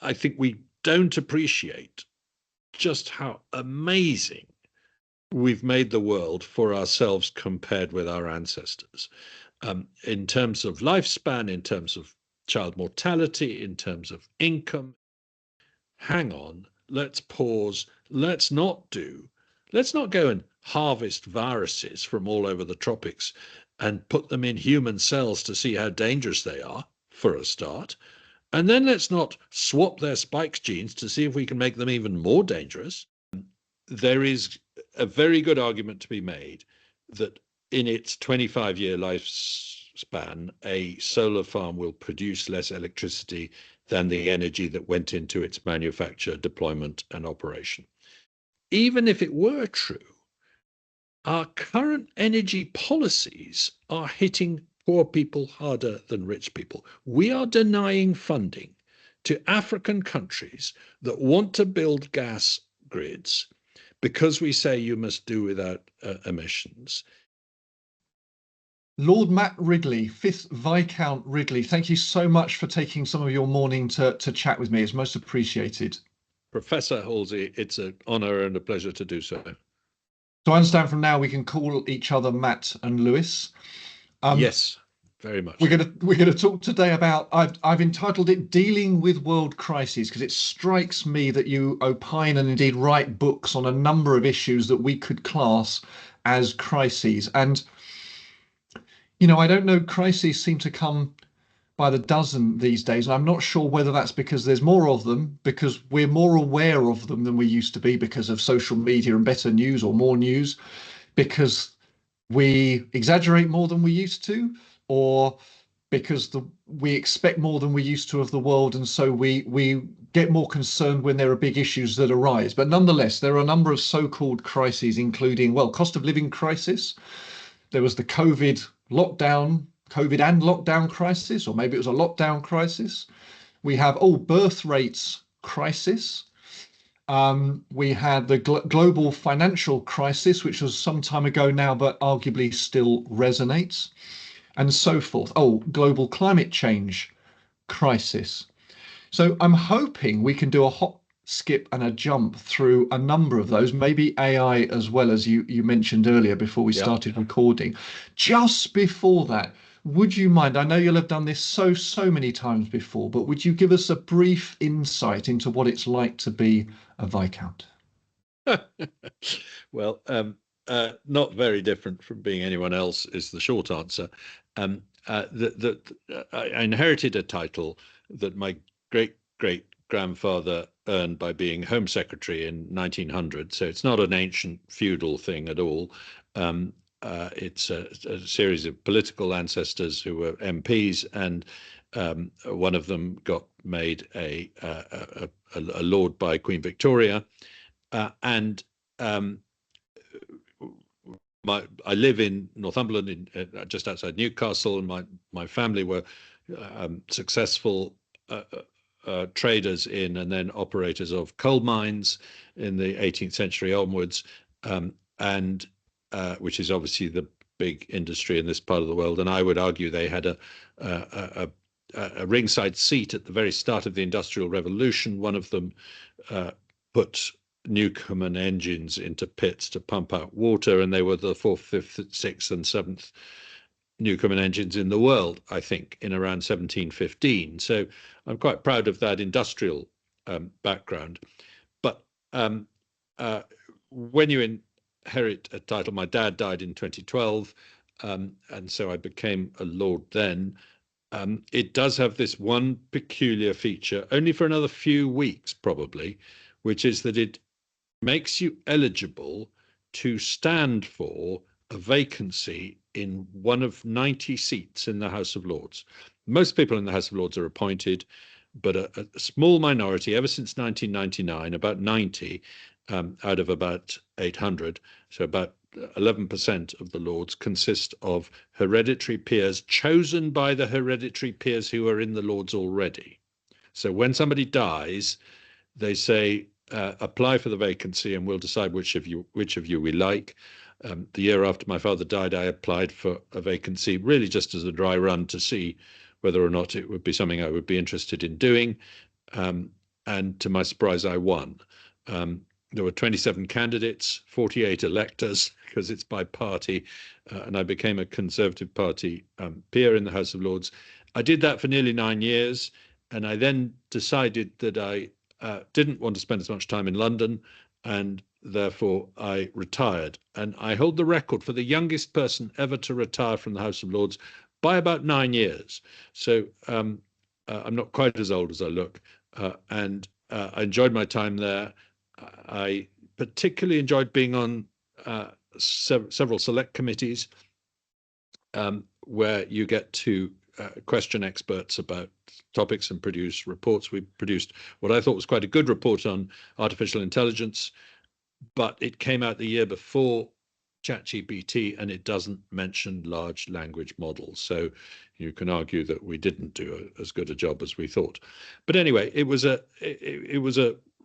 I think we don't appreciate just how amazing we've made the world for ourselves compared with our ancestors, in terms of lifespan, in terms of child mortality, in terms of income. Hang on, let's pause. Let's not go and harvest viruses from all over the tropics and put them in human cells to see how dangerous they are, for a start. And then let's not swap their spikes genes to see if we can make them even more dangerous. There is a very good argument to be made that in its 25-year lifespan, a solar farm will produce less electricity than the energy that went into its manufacture, deployment, and operation. Even if it were true, our current energy policies are hitting poor people harder than rich people. We are denying funding to African countries that want to build gas grids because we say you must do without emissions. Lord Matt Ridley, 5th Viscount Ridley, thank you so much for taking some of your morning to chat with me. It's most appreciated. Professor Halsey, it's an honour and a pleasure to do so. So I understand from now we can call each other Matt and Lewis. Yes, very much. We're gonna talk today about, I've entitled it "Dealing with World Crises," because it strikes me that you opine and indeed write books on a number of issues that we could class as crises. And I don't know, crises seem to come by the dozen these days. And I'm not sure whether that's because there's more of them, because we're more aware of them than we used to be because of social media and better news or more news, because we exaggerate more than we used to, or because we expect more than we used to of the world. And so we get more concerned when there are big issues that arise. But nonetheless, there are a number of so-called crises, including, well, cost of living crisis. There was the COVID and lockdown crisis, or maybe it was a lockdown crisis. We have birth rates crisis. We had the global financial crisis, which was some time ago now, but arguably still resonates, and so forth. Global climate change crisis. So I'm hoping we can do a hop, skip, and a jump through a number of those, maybe AI as well, as you mentioned earlier before we started recording. Just before that, would you mind, I know you'll have done this so many times before, but would you give us a brief insight into what it's like to be a Viscount? Well, not very different from being anyone else is the short answer. I inherited a title that my great-great-grandfather earned by being Home Secretary in 1900. So it's not an ancient feudal thing at all. It's a series of political ancestors who were MPs, and one of them got made a lord by Queen Victoria. I live in Northumberland, just outside Newcastle, and my family were successful traders in and then operators of coal mines in the 18th century onwards, which is obviously the big industry in this part of the world. And I would argue they had a ringside seat at the very start of the Industrial Revolution. One of them put Newcomen engines into pits to pump out water, and they were the 4th, 5th, 6th, and 7th Newcomen engines in the world, I think, in around 1715. So I'm quite proud of that industrial background. But when you inherit a title, my dad died in 2012, and so I became a lord then. It does have this one peculiar feature, only for another few weeks probably, which is that it makes you eligible to stand for a vacancy in one of 90 seats in the House of Lords. Most people in the House of Lords are appointed, but a small minority, ever since 1999, about 90 out of about 800, so about 11% of the Lords consist of hereditary peers chosen by the hereditary peers who are in the Lords already. So when somebody dies, they say, apply for the vacancy and we'll decide which of you we like. The year after my father died, I applied for a vacancy, really just as a dry run to see whether or not it would be something I would be interested in doing. and to my surprise, I won. There were 27 candidates, 48 electors, because it's by party, and I became a Conservative Party peer in the House of Lords. I did that for nearly 9 years, and I then decided that I didn't want to spend as much time in London, and therefore I retired. And I hold the record for the youngest person ever to retire from the House of Lords by about 9 years. So I'm not quite as old as I look, and I enjoyed my time there. I particularly enjoyed being on several select committees where you get to question experts about topics and produce reports. We produced what I thought was quite a good report on artificial intelligence, but it came out the year before ChatGPT, and it doesn't mention large language models. So you can argue that we didn't do as good a job as we thought. But anyway, it was a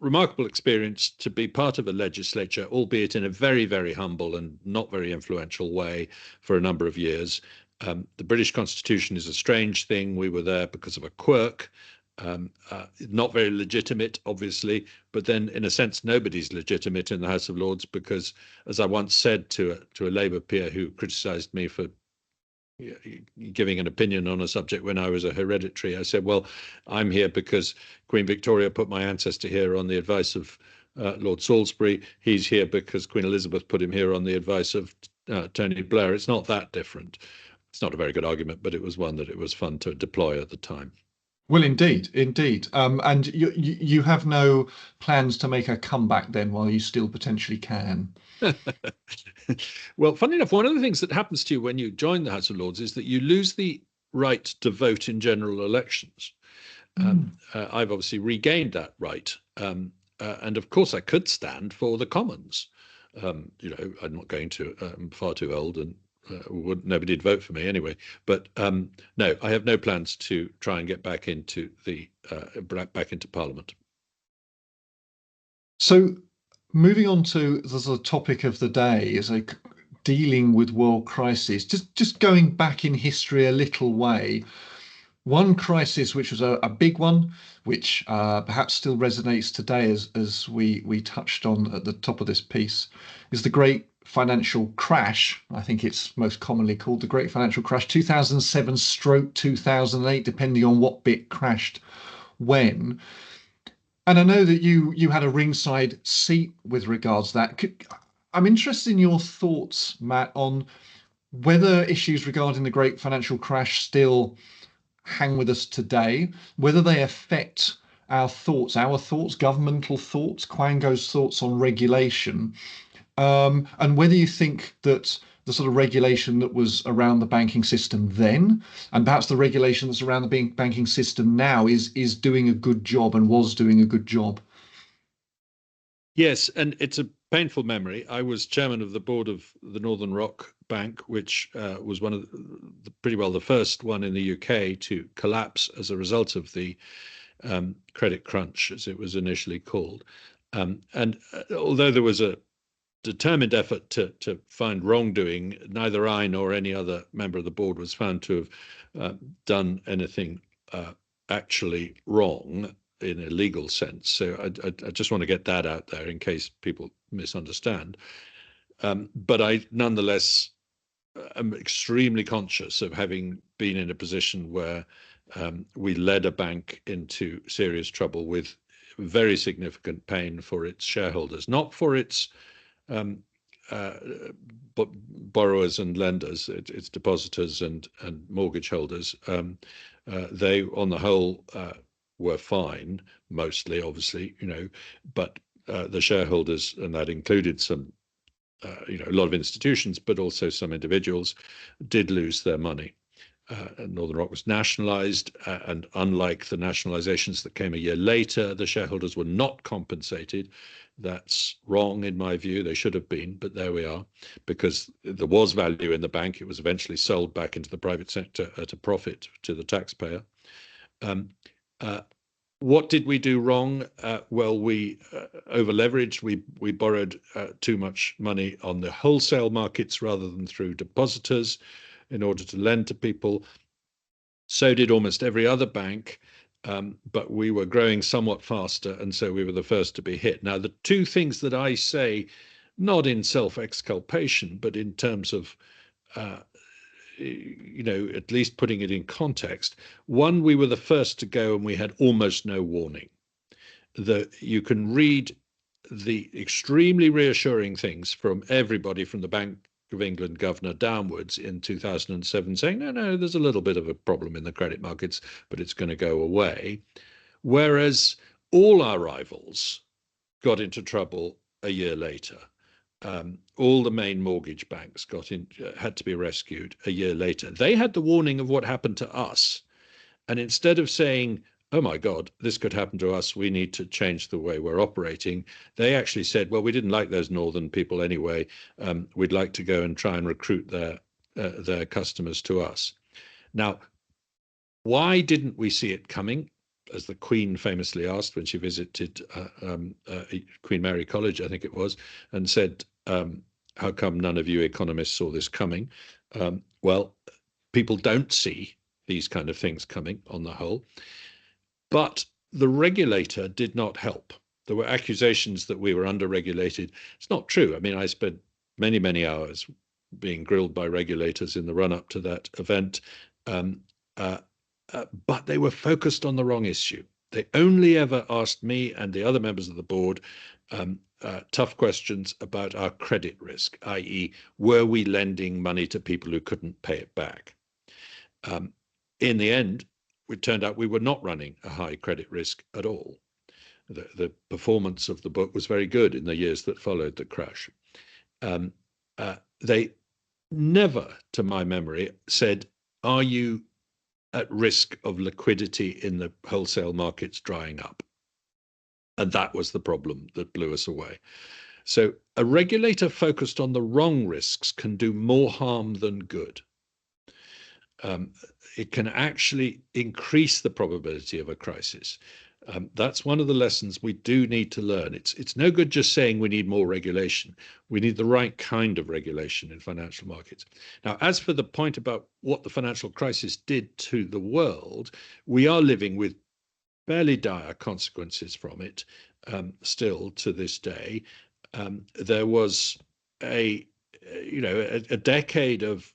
remarkable experience to be part of a legislature, albeit in a very, very humble and not very influential way for a number of years. The British Constitution is a strange thing. We were there because of a quirk. Not very legitimate, obviously, but then in a sense, nobody's legitimate in the House of Lords because, as I once said to a Labour peer who criticised me for giving an opinion on a subject when I was a hereditary, I said, well, I'm here because Queen Victoria put my ancestor here on the advice of Lord Salisbury. He's here because Queen Elizabeth put him here on the advice of Tony Blair. It's not that different. It's not a very good argument, but it was one that it was fun to deploy at the time. Well, indeed, indeed. And you have no plans to make a comeback then, while you still potentially can. Well, funny enough, one of the things that happens to you when you join the House of Lords is that you lose the right to vote in general elections. I've obviously regained that right. And of course, I could stand for the Commons. I'm not going to. I'm far too old, and nobody'd vote for me anyway. But no, I have no plans to try and get back into Parliament. So, moving on to the topic of the day is like dealing with world crises. Just going back in history a little way. One crisis, which was a big one, which perhaps still resonates today, as we touched on at the top of this piece, is the Great Financial Crash. I think it's most commonly called the Great Financial Crash, 2007/2008, depending on what bit crashed when. And I know that you had a ringside seat with regards to that. I'm interested in your thoughts, Matt, on whether issues regarding the Great Financial Crash still hang with us today, whether they affect our thoughts, governmental thoughts, Quango's thoughts on regulation, and whether you think that the sort of regulation that was around the banking system then, and perhaps the regulation that's around the banking system now, is doing a good job and was doing a good job. Yes, and it's a painful memory. I was chairman of the board of the Northern Rock Bank, which was one of pretty well the first one in the UK to collapse as a result of the credit crunch, as it was initially called. And although there was a determined effort to find wrongdoing, neither I nor any other member of the board was found to have done anything actually wrong in a legal sense. So I just want to get that out there in case people misunderstand. But I nonetheless am extremely conscious of having been in a position where we led a bank into serious trouble with very significant pain for its shareholders, not for its borrowers and lenders, its depositors and mortgage holders. They, on the whole, were fine, mostly, obviously, but the shareholders, and that included some, a lot of institutions, but also some individuals, did lose their money. Northern Rock was nationalized, and unlike the nationalizations that came a year later, the shareholders were not compensated. That's wrong in my view. They should have been, but there we are, because there was value in the bank. It was eventually sold back into the private sector at a profit to the taxpayer. What did we do wrong? Well, we over-leveraged. We borrowed too much money on the wholesale markets rather than through depositors in order to lend to people. So did almost every other bank. but we were growing somewhat faster, and so we were the first to be hit. Now, the two things that I say, not in self-exculpation, but in terms of at least putting it in context. One, we were the first to go and we had almost no warning. You can read the extremely reassuring things from everybody from the Bank of England governor downwards in 2007 saying, no, there's a little bit of a problem in the credit markets, but it's going to go away. Whereas all our rivals got into trouble a year later. All the main mortgage banks had to be rescued a year later. They had the warning of what happened to us. And instead of saying, oh my God, this could happen to us, we need to change the way we're operating, they actually said, well, we didn't like those northern people anyway. We'd like to go and try and recruit their customers to us. Now, why didn't we see it coming? As the Queen famously asked when she visited Queen Mary College, I think it was, and said, how come none of you economists saw this coming? Well, people don't see these kind of things coming on the whole. But the regulator did not help. There were accusations that we were under-regulated. It's not true. I mean, I spent many, many hours being grilled by regulators in the run-up to that event. But they were focused on the wrong issue. They only ever asked me and the other members of the board tough questions about our credit risk, i.e., were we lending money to people who couldn't pay it back? In the end, it turned out we were not running a high credit risk at all. The performance of the book was very good in the years that followed the crash. They never, to my memory, said, are you at risk of liquidity in the wholesale markets drying up? And that was the problem that blew us away. So a regulator focused on the wrong risks can do more harm than good. It can actually increase the probability of a crisis. That's one of the lessons we do need to learn. It's no good just saying we need more regulation. We need the right kind of regulation in financial markets. Now, as for the point about what the financial crisis did to the world, we are living with fairly dire consequences from it still to this day. There was a decade of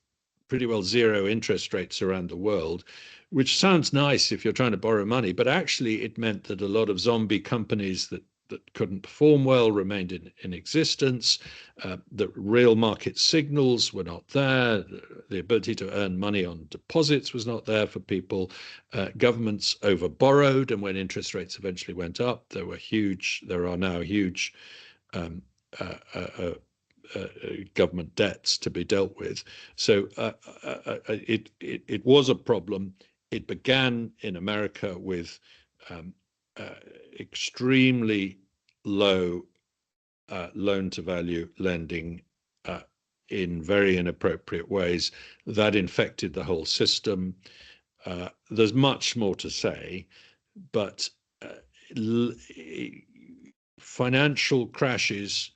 pretty well zero interest rates around the world, which sounds nice if you're trying to borrow money, but actually it meant that a lot of zombie companies that couldn't perform well remained in existence. The real market signals were not there. The ability to earn money on deposits was not there for people. Governments overborrowed, and when interest rates eventually went up, there are now huge government debts to be dealt with. So it was a problem. It began in America with extremely low loan-to-value lending in very inappropriate ways. That infected the whole system. There's much more to say, but financial crashes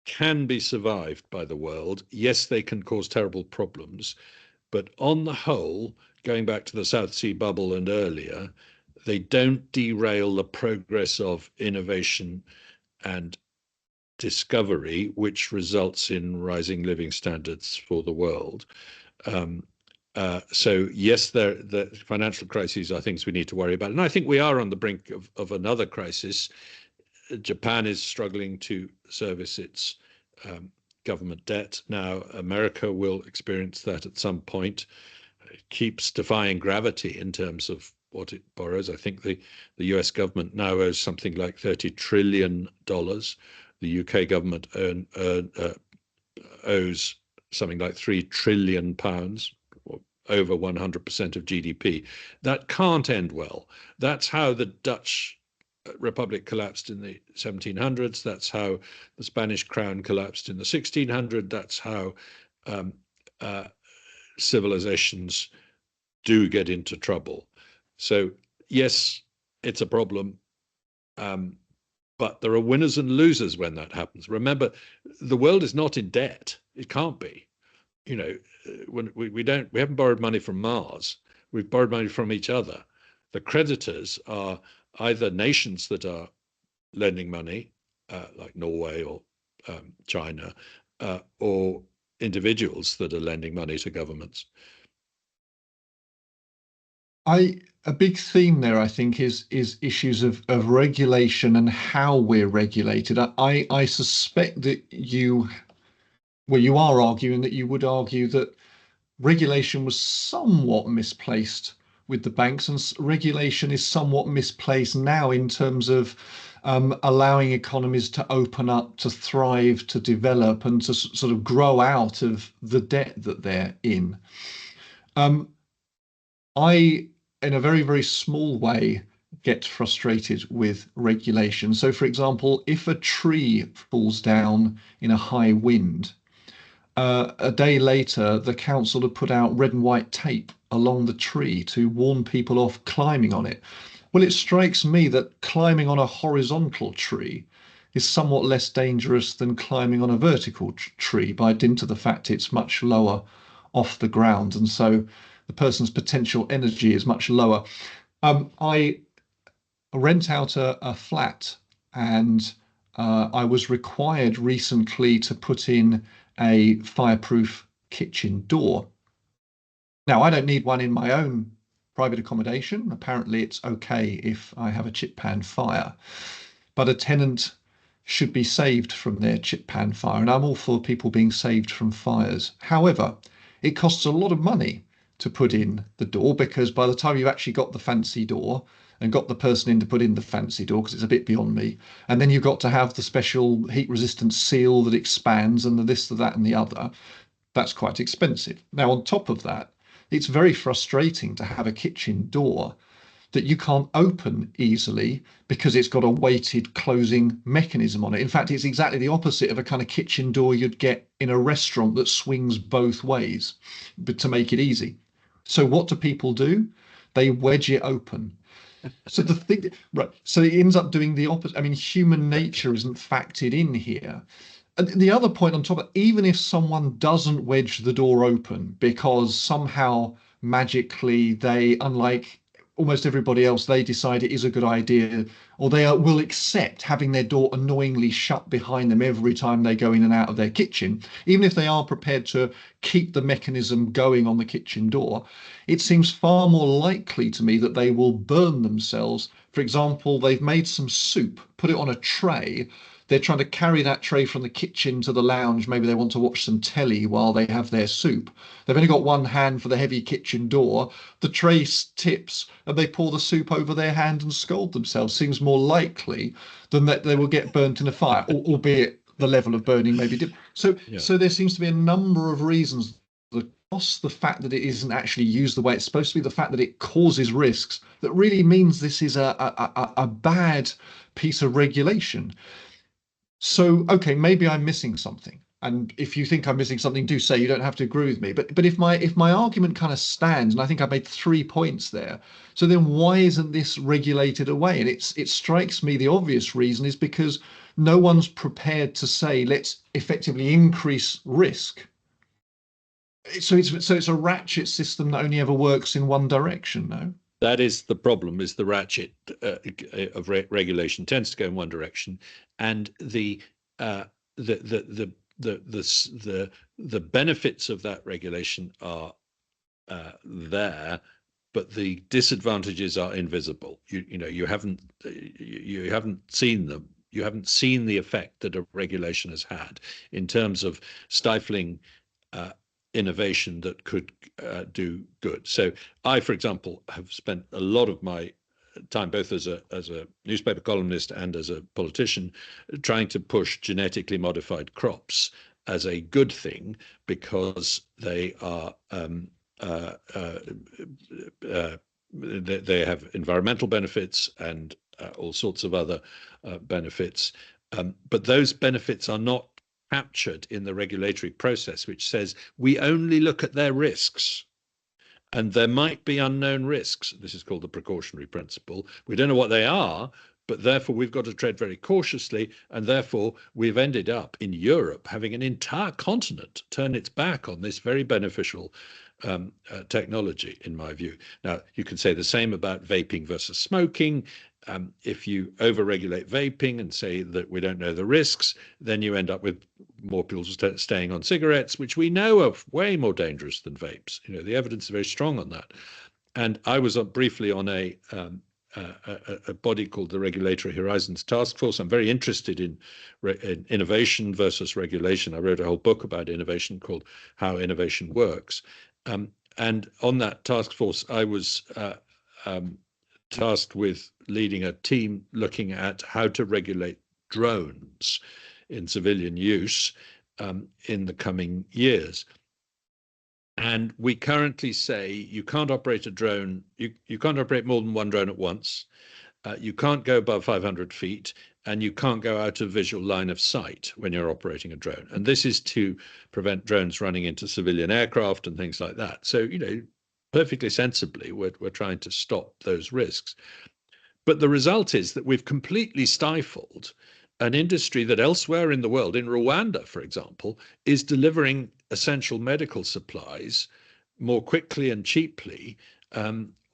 can be survived by the world. Yes, they can cause terrible problems, but on the whole, going back to the South Sea bubble and earlier, they don't derail the progress of innovation and discovery, which results in rising living standards for the world. So yes, the financial crises are things we need to worry about. And I think we are on the brink of another crisis. Japan is struggling to service its government debt. Now, America will experience that at some point. It keeps defying gravity in terms of what it borrows. I think the US government now owes something like $30 trillion. The UK government owes something like £3 trillion, or over 100% of GDP. That can't end well. That's how the Dutch Republic collapsed in the 1700s. That's how the Spanish crown collapsed in the 1600s. That's how civilizations do get into trouble. So yes, it's a problem, but there are winners and losers when that happens. Remember, the world is not in debt. It can't be. When we haven't borrowed money from Mars. We've borrowed money from each other. The creditors are either nations that are lending money, like Norway or China, or individuals that are lending money to governments. A big theme there, I think, is issues of regulation and how we're regulated. I suspect that you are arguing that you would argue that regulation was somewhat misplaced with the banks, and regulation is somewhat misplaced now in terms of allowing economies to open up, to thrive, to develop, and to sort of grow out of the debt that they're in. I, in a very, very small way, get frustrated with regulation. So, for example, if a tree falls down in a high wind, a day later, the council had put out red and white tape along the tree to warn people off climbing on it. Well, it strikes me that climbing on a horizontal tree is somewhat less dangerous than climbing on a vertical tree by dint of the fact it's much lower off the ground. And so the person's potential energy is much lower. I rent out a flat, and I was required recently to put in a fireproof kitchen door. Now, I don't need one in my own private accommodation. Apparently, it's okay if I have a chip pan fire, but a tenant should be saved from their chip pan fire, and I'm all for people being saved from fires. However, it costs a lot of money to put in the door, because by the time you've actually got the fancy door and got the person in to put in the fancy door, because it's a bit beyond me, and then you've got to have the special heat resistant seal that expands and the this, the that, and the other, that's quite expensive. Now, on top of that, it's very frustrating to have a kitchen door that you can't open easily because it's got a weighted closing mechanism on it. In fact, it's exactly the opposite of a kind of kitchen door you'd get in a restaurant that swings both ways, but to make it easy. So what do people do? They wedge it open. So the thing, right? So it ends up doing the opposite. I mean, human nature isn't factored in here. And the other point on top of, even if someone doesn't wedge the door open because somehow magically they, unlike almost everybody else, they decide it is a good idea, or they will accept having their door annoyingly shut behind them every time they go in and out of their kitchen, even if they are prepared to keep the mechanism going on the kitchen door, it seems far more likely to me that they will burn themselves. For example, they've made some soup, put it on a tray. They're trying to carry that tray from the kitchen to the lounge. Maybe they want to watch some telly while they have their soup. They've only got one hand for the heavy kitchen door. The tray tips and they pour the soup over their hand and scald themselves. Seems more likely than that they will get burnt in a fire, albeit the level of burning may be different. So there seems to be a number of reasons. The fact that it isn't actually used the way it's supposed to be, the fact that it causes risks, that really means this is a bad piece of regulation. So, okay, maybe I'm missing something. And if you think I'm missing something, do say. You don't have to agree with me. But if my argument kind of stands, and I think I made 3 points there, so then why isn't this regulated away? And it strikes me the obvious reason is because no one's prepared to say, let's effectively increase risk. So it's a ratchet system that only ever works in one direction, no? That is the problem, is the ratchet of regulation tends to go in one direction, and the benefits of that regulation are there, but the disadvantages are invisible. You haven't seen them. You haven't seen the effect that a regulation has had in terms of stifling innovation that could do good. So I, for example, have spent a lot of my time, both as a newspaper columnist and as a politician, trying to push genetically modified crops as a good thing, because they are they have environmental benefits and all sorts of other benefits. But those benefits are not captured in the regulatory process, which says we only look at their risks. And there might be unknown risks. This is called the precautionary principle. We don't know what they are, but therefore we've got to tread very cautiously. And therefore we've ended up in Europe having an entire continent turn its back on this very beneficial technology, in my view. Now, you can say the same about vaping versus smoking. If you over-regulate vaping and say that we don't know the risks, then you end up with more people staying on cigarettes, which we know are way more dangerous than vapes. The evidence is very strong on that. And I was briefly on a body called the Regulatory Horizons Task Force. I'm very interested in innovation versus regulation. I wrote a whole book about innovation called How Innovation Works. And on that task force, I was tasked with leading a team looking at how to regulate drones in civilian use in the coming years. And we currently say you can't operate a drone, you can't operate more than one drone at once, you can't go above 500 feet, and you can't go out of visual line of sight when you're operating a drone. And this is to prevent drones running into civilian aircraft and things like that. So, perfectly sensibly, we're trying to stop those risks. But the result is that we've completely stifled an industry that elsewhere in the world, in Rwanda, for example, is delivering essential medical supplies more quickly and cheaply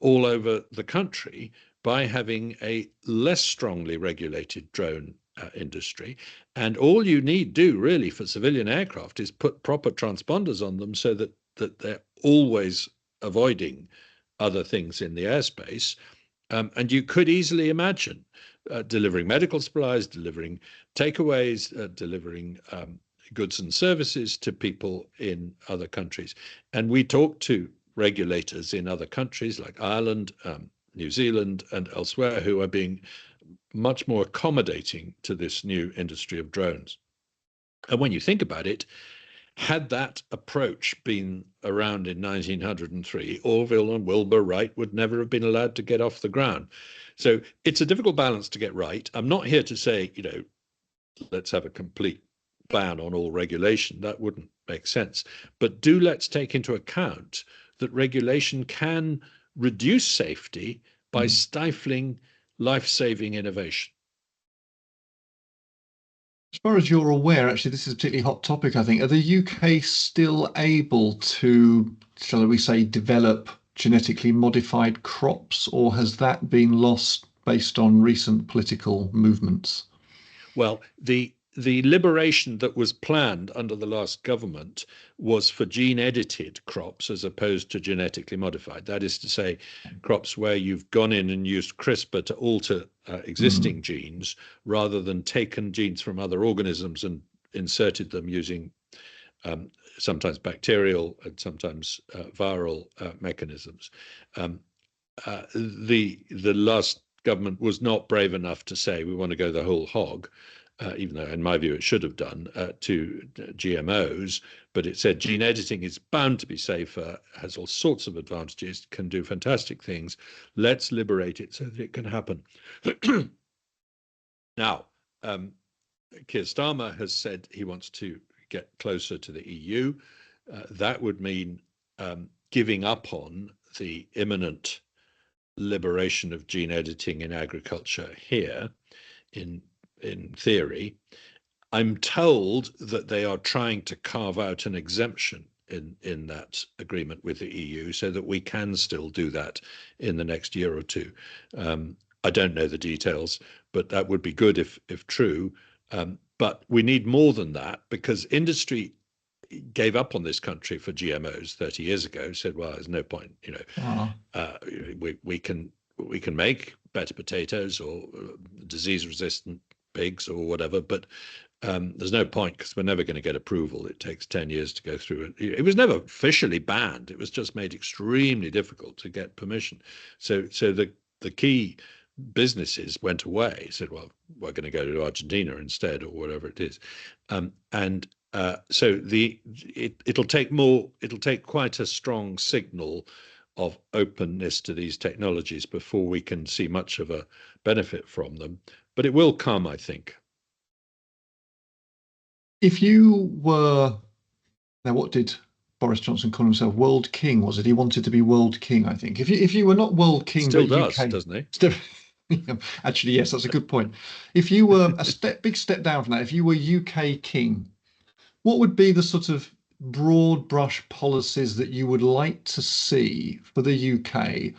all over the country by having a less strongly regulated drone industry. And all you need do really for civilian aircraft is put proper transponders on them so that they're always avoiding other things in the airspace. And you could easily imagine delivering medical supplies, delivering takeaways, delivering goods and services to people in other countries. And we talk to regulators in other countries like Ireland, New Zealand, and elsewhere who are being much more accommodating to this new industry of drones. And when you think about it, had that approach been around in 1903, Orville and Wilbur Wright would never have been allowed to get off the ground. So it's a difficult balance to get right. I'm not here to say, let's have a complete ban on all regulation. That wouldn't make sense. But let's take into account that regulation can reduce safety by stifling life-saving innovation. As far as you're aware, actually, this is a particularly hot topic, I think. Are the UK still able to, shall we say, develop genetically modified crops, or has that been lost based on recent political movements? Well, the liberation that was planned under the last government was for gene-edited crops as opposed to genetically modified. That is to say, crops where you've gone in and used CRISPR to alter existing genes rather than taken genes from other organisms and inserted them using sometimes bacterial and sometimes viral mechanisms. The last government was not brave enough to say we want to go the whole hog. Even though in my view it should have done, to GMOs, but it said gene editing is bound to be safer, has all sorts of advantages, can do fantastic things. Let's liberate it so that it can happen. Now, Keir Starmer has said he wants to get closer to the EU. That would mean giving up on the imminent liberation of gene editing in agriculture here in theory. I'm told that they are trying to carve out an exemption in that agreement with the EU so that we can still do that in the next year or two. I don't know the details, but that would be good if true. But we need more than that, because industry gave up on this country for GMOs 30 years ago, said, well, there's no point, we can make better potatoes or disease-resistant pigs or whatever, but there's no point because we're never going to get approval. It takes 10 years to go through it. It was never officially banned. It was just made extremely difficult to get permission. So the key businesses went away, said, well, we're going to go to Argentina instead or whatever it is. So it'll take quite a strong signal of openness to these technologies before we can see much of a benefit from them. But it will come, I think. If you were, now what did Boris Johnson call himself? World King, was it? He wanted to be World King, I think. If you were not World King, still but does, UK, doesn't he? Still, actually, yes, that's a good point. If you were big step down from that, if you were UK King, what would be the sort of broad brush policies that you would like to see for the UK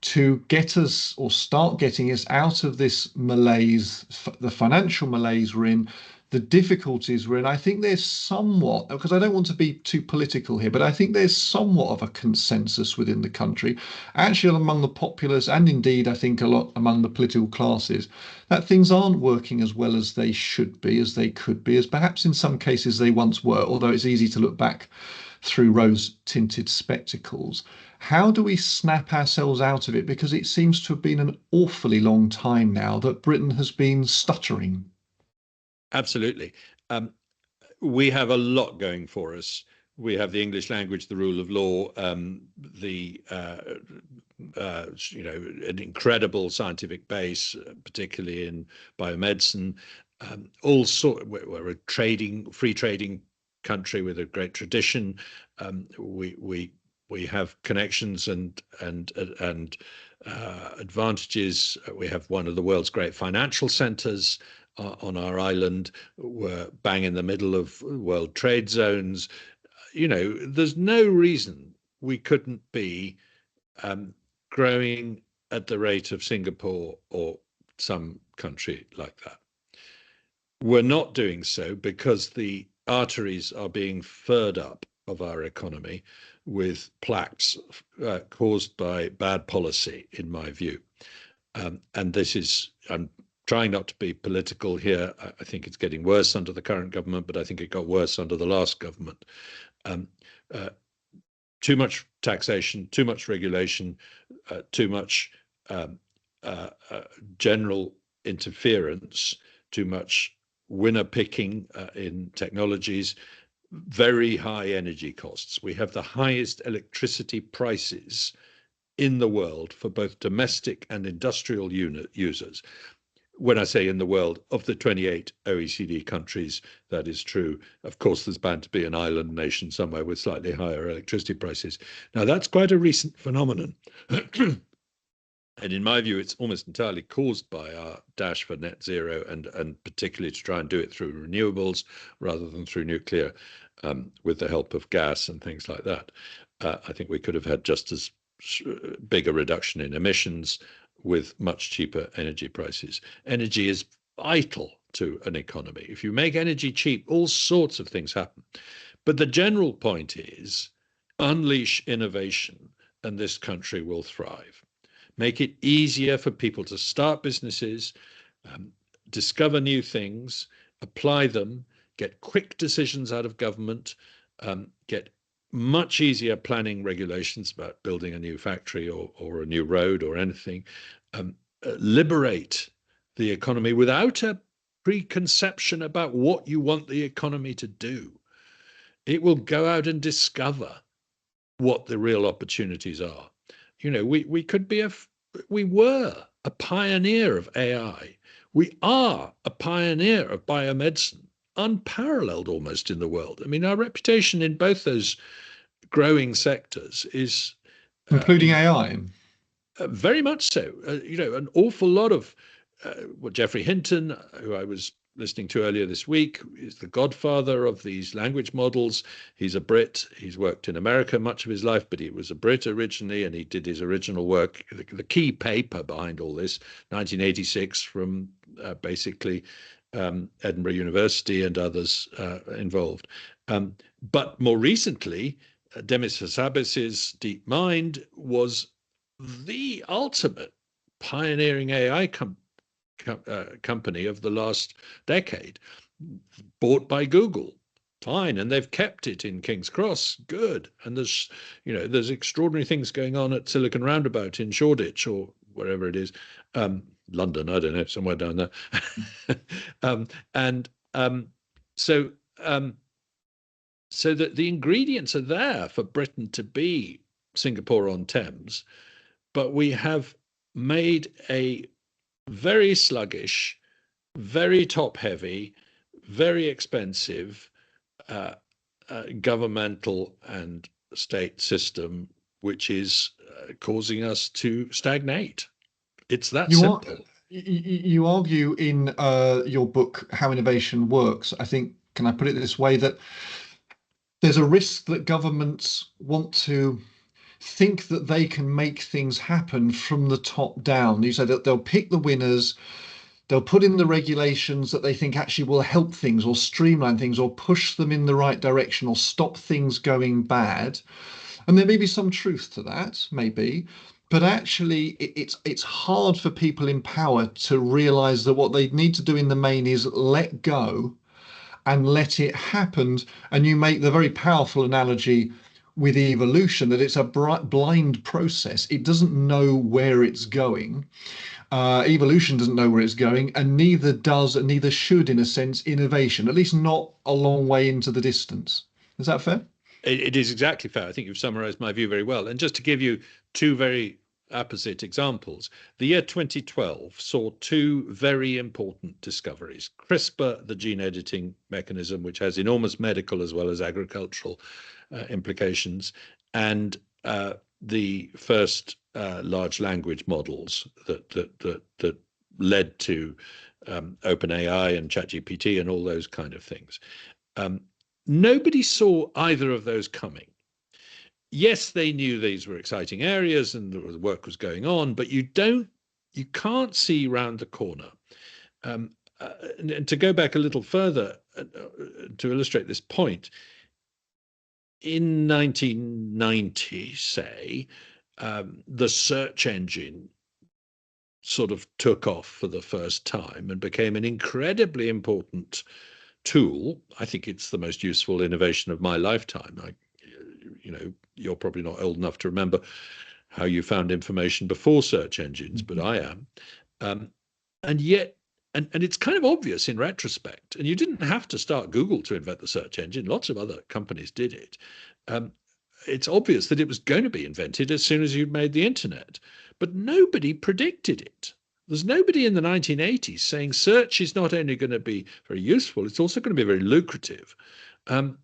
to get us or start getting us out of this malaise, the financial malaise we're in, the difficulties we're in? I think there's somewhat, because I don't want to be too political here, but I think there's somewhat of a consensus within the country, actually among the populace, and indeed I think a lot among the political classes, that things aren't working as well as they should be, as they could be, as perhaps in some cases they once were, although it's easy to look back through rose-tinted spectacles. How do we snap ourselves out of it? Because it seems to have been an awfully long time now that Britain has been stuttering. Absolutely. We have a lot going for us. We have the English language, the rule of law, an incredible scientific base, particularly in biomedicine. We're a free trading country with a great tradition. We have connections and advantages. We have one of the world's great financial centers on our island. We're bang in the middle of world trade zones. There's no reason we couldn't be growing at the rate of Singapore or some country like that. We're not doing so because the arteries are being furred up of our economy with plaques caused by bad policy, in my view. And this is, I'm trying not to be political here. I think it's getting worse under the current government, but I think it got worse under the last government. Too much taxation, too much regulation, too much general interference, too much winner picking in technologies, very high energy costs. We have the highest electricity prices in the world for both domestic and industrial unit users. When I say in the world, of the 28 OECD countries, that is true. Of course, there's bound to be an island nation somewhere with slightly higher electricity prices. Now, that's quite a recent phenomenon. And in my view, it's almost entirely caused by our dash for net zero and particularly to try and do it through renewables rather than through nuclear, with the help of gas and things like that. I think we could have had just as big a reduction in emissions with much cheaper energy prices. Energy is vital to an economy. If you make energy cheap, all sorts of things happen. But the general point is unleash innovation and this country will thrive. Make it easier for people to start businesses, discover new things, apply them, get quick decisions out of government, get much easier planning regulations about building a new factory or a new road or anything, liberate the economy without a preconception about what you want the economy to do. It will go out and discover what the real opportunities are. We were a pioneer of AI. We are a pioneer of biomedicine, unparalleled almost in the world. I mean, our reputation in both those growing sectors is including AI. Very much so. An awful lot of Geoffrey Hinton, who I was listening to earlier this week, is the godfather of these language models. He's a Brit. He's worked in America much of his life, but he was a Brit originally, and he did his original work. The key paper behind all this, 1986, from basically Edinburgh University and others involved. But more recently, Demis Hassabis's DeepMind was the ultimate pioneering AI company of the last decade, bought by Google. Fine, and they've kept it in King's Cross. Good. And there's extraordinary things going on at Silicon Roundabout in Shoreditch or wherever it is, London. I don't know, somewhere down there. So that the ingredients are there for Britain to be Singapore on Thames, but we have made a very sluggish, very top-heavy, very expensive governmental and state system, which is causing us to stagnate. It's that simple. You argue in your book How Innovation Works. I think, can I put it this way, that There's a risk that governments want to think that they can make things happen from the top down. You say that they'll pick the winners, they'll put in the regulations that they think actually will help things or streamline things or push them in the right direction or stop things going bad. And there may be some truth to that, maybe, but actually it's hard for people in power to realize that what they need to do in the main is let go and let it happen. And you make the very powerful analogy with evolution that it's a blind process. It doesn't know where it's going. Evolution doesn't know where it's going, and neither should, in a sense, innovation, at least not a long way into the distance. Is that fair? It is exactly fair. I think you've summarized my view very well. And just to give you two very opposite examples, the year 2012 saw two very important discoveries. CRISPR, the gene editing mechanism, which has enormous medical as well as agricultural implications, and the first large language models that led to OpenAI and ChatGPT and all those kind of things. Nobody saw either of those coming. Yes, they knew these were exciting areas and the work was going on, but you can't see round the corner. And to go back a little further to illustrate this point, in 1990, say, the search engine sort of took off for the first time and became an incredibly important tool. I think it's the most useful innovation of my lifetime. You're probably not old enough to remember how you found information before search engines, but I am. And yet, and it's kind of obvious in retrospect, and you didn't have to start Google to invent the search engine. Lots of other companies did it. It's obvious that it was going to be invented as soon as you'd made the internet, but nobody predicted it. There's nobody in the 1980s saying search is not only going to be very useful, it's also going to be very lucrative. And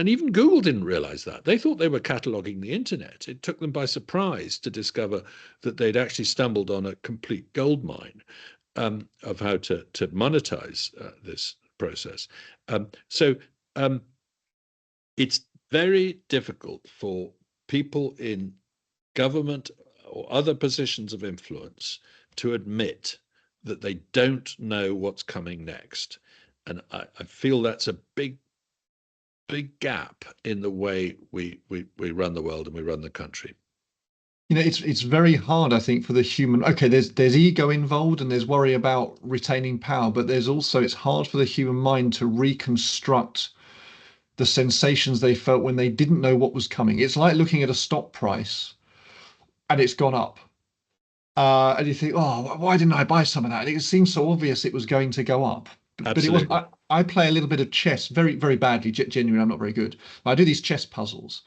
even Google didn't realize that. They thought they were cataloging the internet. It took them by surprise to discover that they'd actually stumbled on a complete goldmine of how to monetize this process. So it's very difficult for people in government or other positions of influence to admit that they don't know what's coming next. And I feel that's a big gap in the way we run the world and we run the country. It's very hard, I think, for the human. Okay, there's ego involved and there's worry about retaining power, but there's also it's hard for the human mind to reconstruct the sensations they felt when they didn't know what was coming. It's like looking at a stock price and it's gone up. And you think, oh, why didn't I buy some of that? It seems so obvious it was going to go up, but it wasn't. Absolutely. I play a little bit of chess, very, very badly, genuinely. I'm not very good. I do these chess puzzles,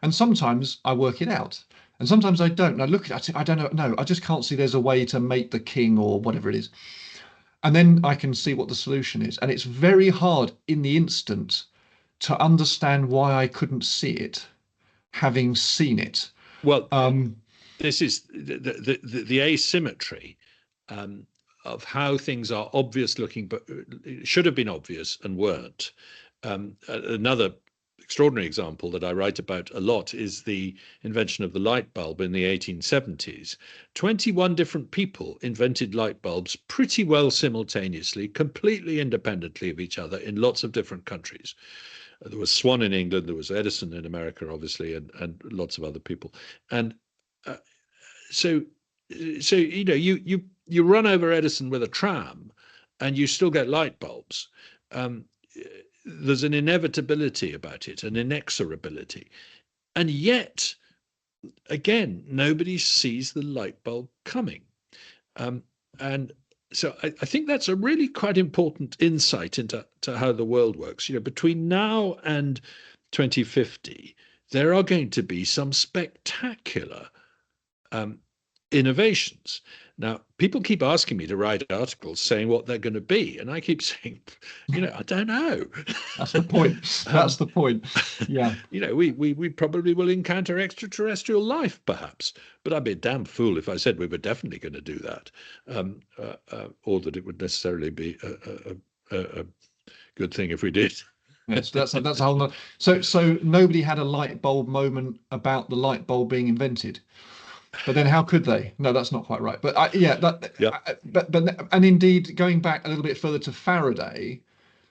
and sometimes I work it out, and sometimes I don't. And I look at it, I think, I don't know, no, I just can't see there's a way to make the king or whatever it is. And then I can see what the solution is. And it's very hard in the instant to understand why I couldn't see it, having seen it. Well, Um, this is the asymmetry of how things are obvious looking, but should have been obvious and weren't. Another extraordinary example that I write about a lot is the invention of the light bulb in the 1870s. 21 different people invented light bulbs pretty well simultaneously, completely independently of each other in lots of different countries. There was Swan in England, there was Edison in America, obviously, and lots of other people. And uh, so you run over Edison with a tram, and you still get light bulbs. Um, there's an inevitability about it, an inexorability, and yet again, nobody sees the light bulb coming. And so I think that's a really quite important insight into how the world works. Between now and 2050, there are going to be some spectacular um, innovations. Now, people keep asking me to write articles saying what they're going to be, and I keep saying, I don't know. that's the point. That's the point. Yeah. We probably will encounter extraterrestrial life, perhaps, but I'd be a damn fool if I said we were definitely going to do that, or that it would necessarily be a good thing if we did. Yes, that's a whole lot. So nobody had a light bulb moment about the light bulb being invented. But then how could they? No, that's not quite right. But yeah, Yep. but and indeed going back a little bit further to Faraday,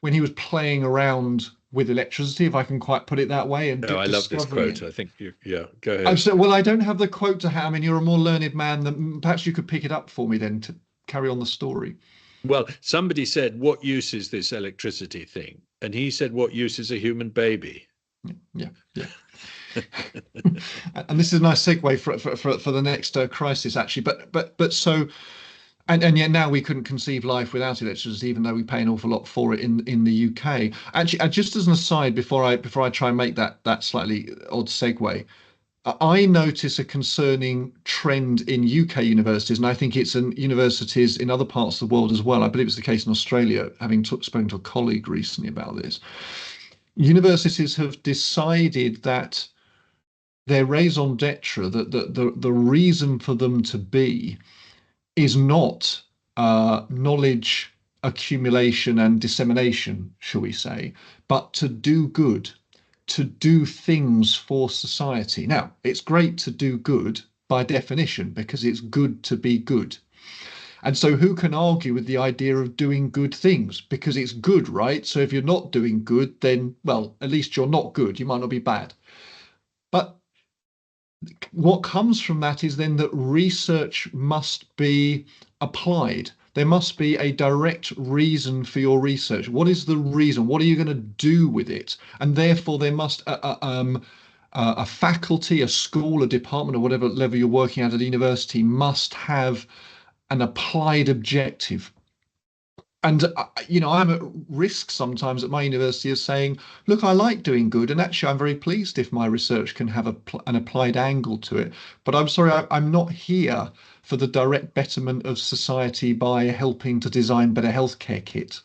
when he was playing around with electricity, if I can quite put it that way, and Oh, I love this discovering quote. it. I think you, yeah, go I'm ahead. so well. I don't have the quote to hand. I mean, you're a more learned man than perhaps you could pick it up for me then to carry on the story. Well, somebody said, "What use is this electricity thing?" And he said, "What use is a human baby?" Yeah, yeah. And this is a nice segue for the next crisis, actually. But so and yet now we couldn't conceive life without electricity, even though we pay an awful lot for it in the UK. Actually, just as an aside, before I try and make that slightly odd segue, I notice a concerning trend in UK universities, and I think it's in universities in other parts of the world as well. I believe it's the case in Australia, having spoken to a colleague recently about this. Universities have decided that their raison d'etre, that the reason for them to be, is not knowledge accumulation and dissemination, shall we say, but to do good, to do things for society. Now, it's great to do good by definition because it's good to be good. And so, who can argue with the idea of doing good things? Because it's good, right? So, if you're not doing good, then, well, at least you're not good. You might not be bad. But what comes from that is then that research must be applied. There must be a direct reason for your research. What is the reason? What are you going to do with it? And therefore, there must a faculty, a school, a department, or whatever level you're working at a university must have an applied objective. And I'm at risk sometimes at my university of saying, look, I like doing good, and actually, I'm very pleased if my research can have an applied angle to it. But I'm sorry, I'm not here for the direct betterment of society by helping to design better healthcare kit.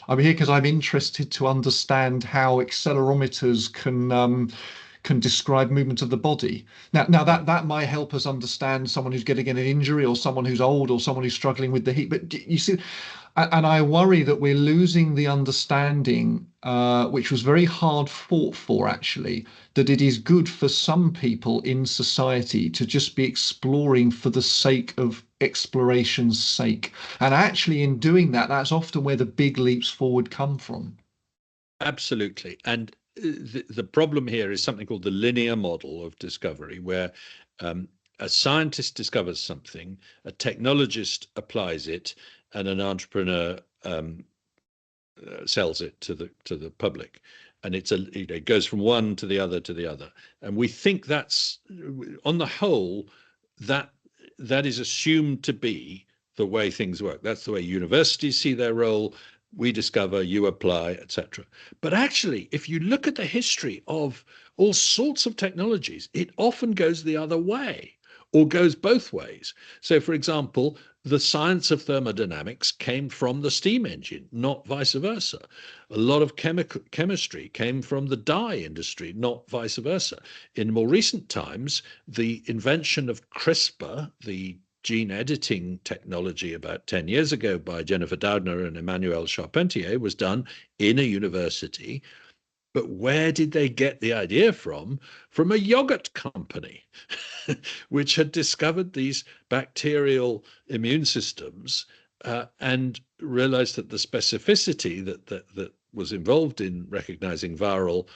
I'm here because I'm interested to understand how accelerometers can describe movement of the body. Now that might help us understand someone who's getting an injury, or someone who's old, or someone who's struggling with the heat. But you see, and I worry that we're losing the understanding, which was very hard fought for, actually, that it is good for some people in society to just be exploring for the sake of exploration's sake. And actually, in doing that, that's often where the big leaps forward come from. Absolutely. And the problem here is something called the linear model of discovery, where a scientist discovers something, a technologist applies it, and an entrepreneur sells it to the public. And it goes from one to the other to the other. And we think that's, on the whole, that that is assumed to be the way things work. That's the way universities see their role. We discover, you apply, etc. But actually, if you look at the history of all sorts of technologies, it often goes the other way or goes both ways. So, for example, the science of thermodynamics came from the steam engine, not vice versa. A lot of chemistry came from the dye industry, not vice versa. In more recent times, the invention of CRISPR, the gene editing technology about 10 years ago by Jennifer Doudna and Emmanuel Charpentier, was done in a university. But where did they get the idea from? From a yogurt company, which had discovered these bacterial immune systems and realized that the specificity that was involved in recognizing viral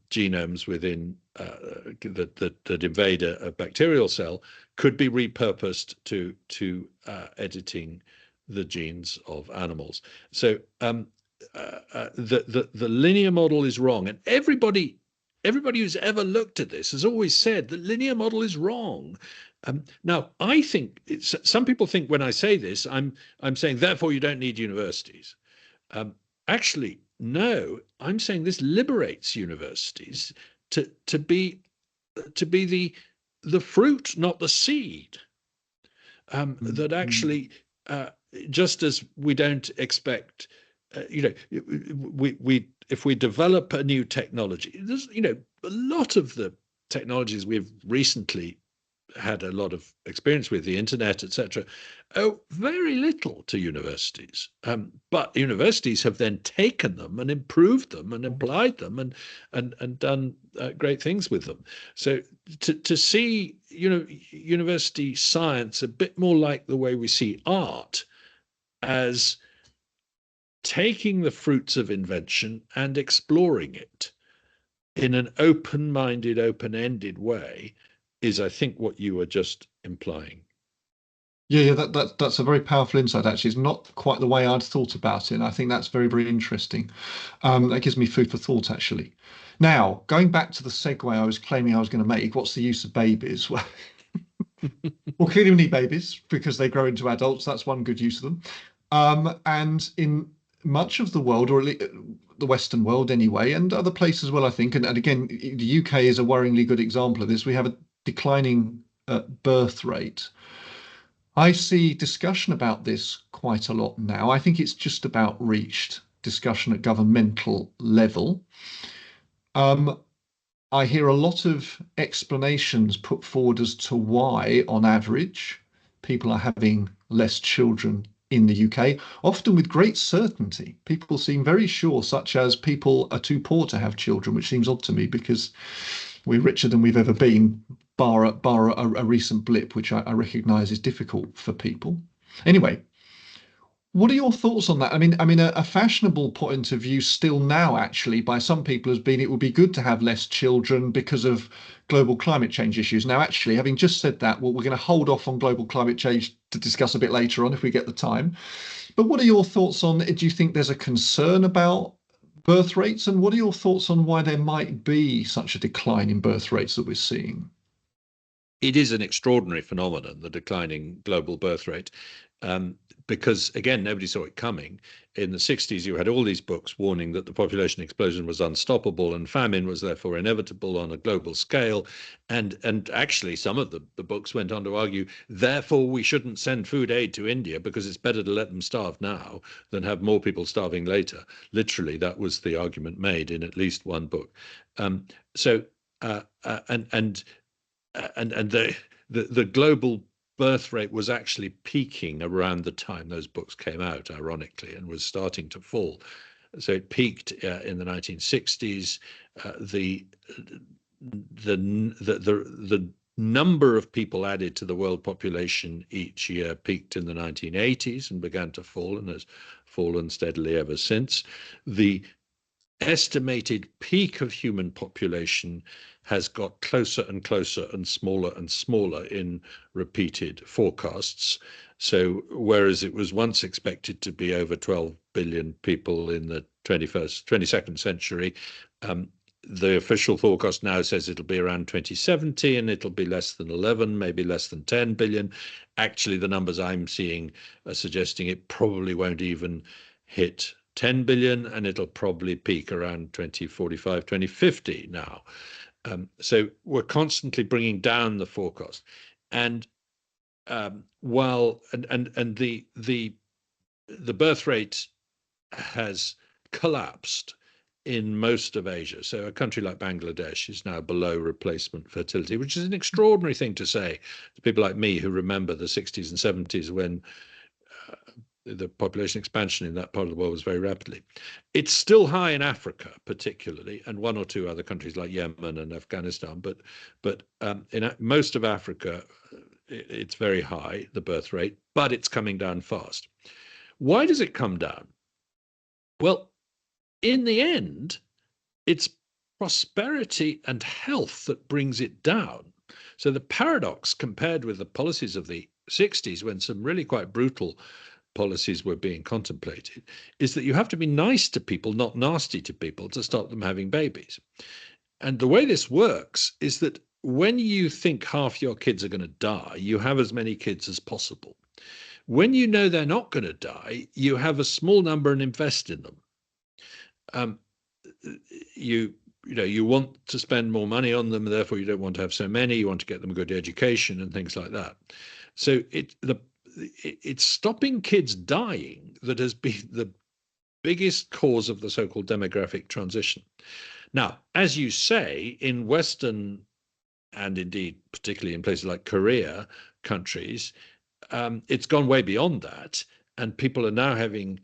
genomes within that invade a bacterial cell could be repurposed to editing the genes of animals. So the linear model is wrong, and everybody who's ever looked at this has always said the linear model is wrong. Now, I think some people think when I say this, I'm saying therefore you don't need universities. Um, Actually, no, I'm saying this liberates universities to be the fruit, not the seed. That Mm. actually, just as we don't expect, we if we develop a new technology, there's a lot of the technologies we've recently had a lot of experience with, the internet, etc., owe very little to universities. But universities have then taken them and improved them and applied them and done great things with them. So to see, university science a bit more like the way we see art, as taking the fruits of invention and exploring it in an open-minded, open-ended way, is, I think, what you were just implying. Yeah, that's a very powerful insight. Actually, it's not quite the way I'd thought about it. And I think that's very, very interesting. That gives me food for thought, actually. Now, going back to the segue I was claiming I was going to make, what's the use of babies? Well, clearly we need babies because they grow into adults. That's one good use of them. And in much of the world, or at least the Western world anyway, and other places as well, I think, and again, the UK is a worryingly good example of this. We have a declining birth rate. I see discussion about this quite a lot now. I think it's just about reached discussion at governmental level. Um, I hear a lot of explanations put forward as to why, on average, people are having less children in the UK, often with great certainty. People seem very sure, such as people are too poor to have children, which seems odd to me because we're richer than we've ever been, bar a recent blip, which I recognise is difficult for people. Anyway, what are your thoughts on that? I mean, a fashionable point of view still now, actually, by some people has been it would be good to have less children because of global climate change issues. Now, actually, having just said that, well, we're going to hold off on global climate change to discuss a bit later on if we get the time. But what are your thoughts on, do you think there's a concern about birth rates? And what are your thoughts on why there might be such a decline in birth rates that we're seeing? It is an extraordinary phenomenon, the declining global birth rate, because, again, nobody saw it coming. In the 60s, you had all these books warning that the population explosion was unstoppable and famine was therefore inevitable on a global scale. And actually, some of the books went on to argue, therefore, we shouldn't send food aid to India because it's better to let them starve now than have more people starving later. Literally, that was the argument made in at least one book. Um, so, uh, uh, and and and the global birth rate was actually peaking around the time those books came out, ironically, and was starting to fall. So it peaked in the 1960s. The number of people added to the world population each year peaked in the 1980s and began to fall, and has fallen steadily ever since. The estimated peak of human population has got closer and closer and smaller in repeated forecasts. So whereas it was once expected to be over 12 billion people in the 22nd century, the official forecast now says it'll be around 2070 and it'll be less than 11, maybe less than 10 billion. Actually, the numbers I'm seeing are suggesting it probably won't even hit 10 billion, and it'll probably peak around 2045, 2050 now. So we're constantly bringing down the forecast. And while and the birth rate has collapsed in most of Asia. So a country like Bangladesh is now below replacement fertility, which is an extraordinary thing to say to people like me who remember the 60s and 70s when the population expansion in that part of the world was very rapidly. It's still high in Africa, particularly, and one or two other countries like Yemen and Afghanistan. But in most of Africa, it's very high, the birth rate, but it's coming down fast. Why does it come down? Well, in the end, it's prosperity and health that brings it down. So the paradox, compared with the policies of the 60s, when some really quite brutal policies were being contemplated, is that you have to be nice to people, not nasty to people, to stop them having babies. And the way this works is that when you think half your kids are going to die, you have as many kids as possible. When you know they're not going to die, you have a small number and invest in them. Um, you want to spend more money on them, therefore you don't want to have so many. You want to get them a good education and things like that. So it's stopping kids dying that has been the biggest cause of the so-called demographic transition. Now, as you say, in Western and indeed particularly in places like Korea countries, it's gone way beyond that, and people are now having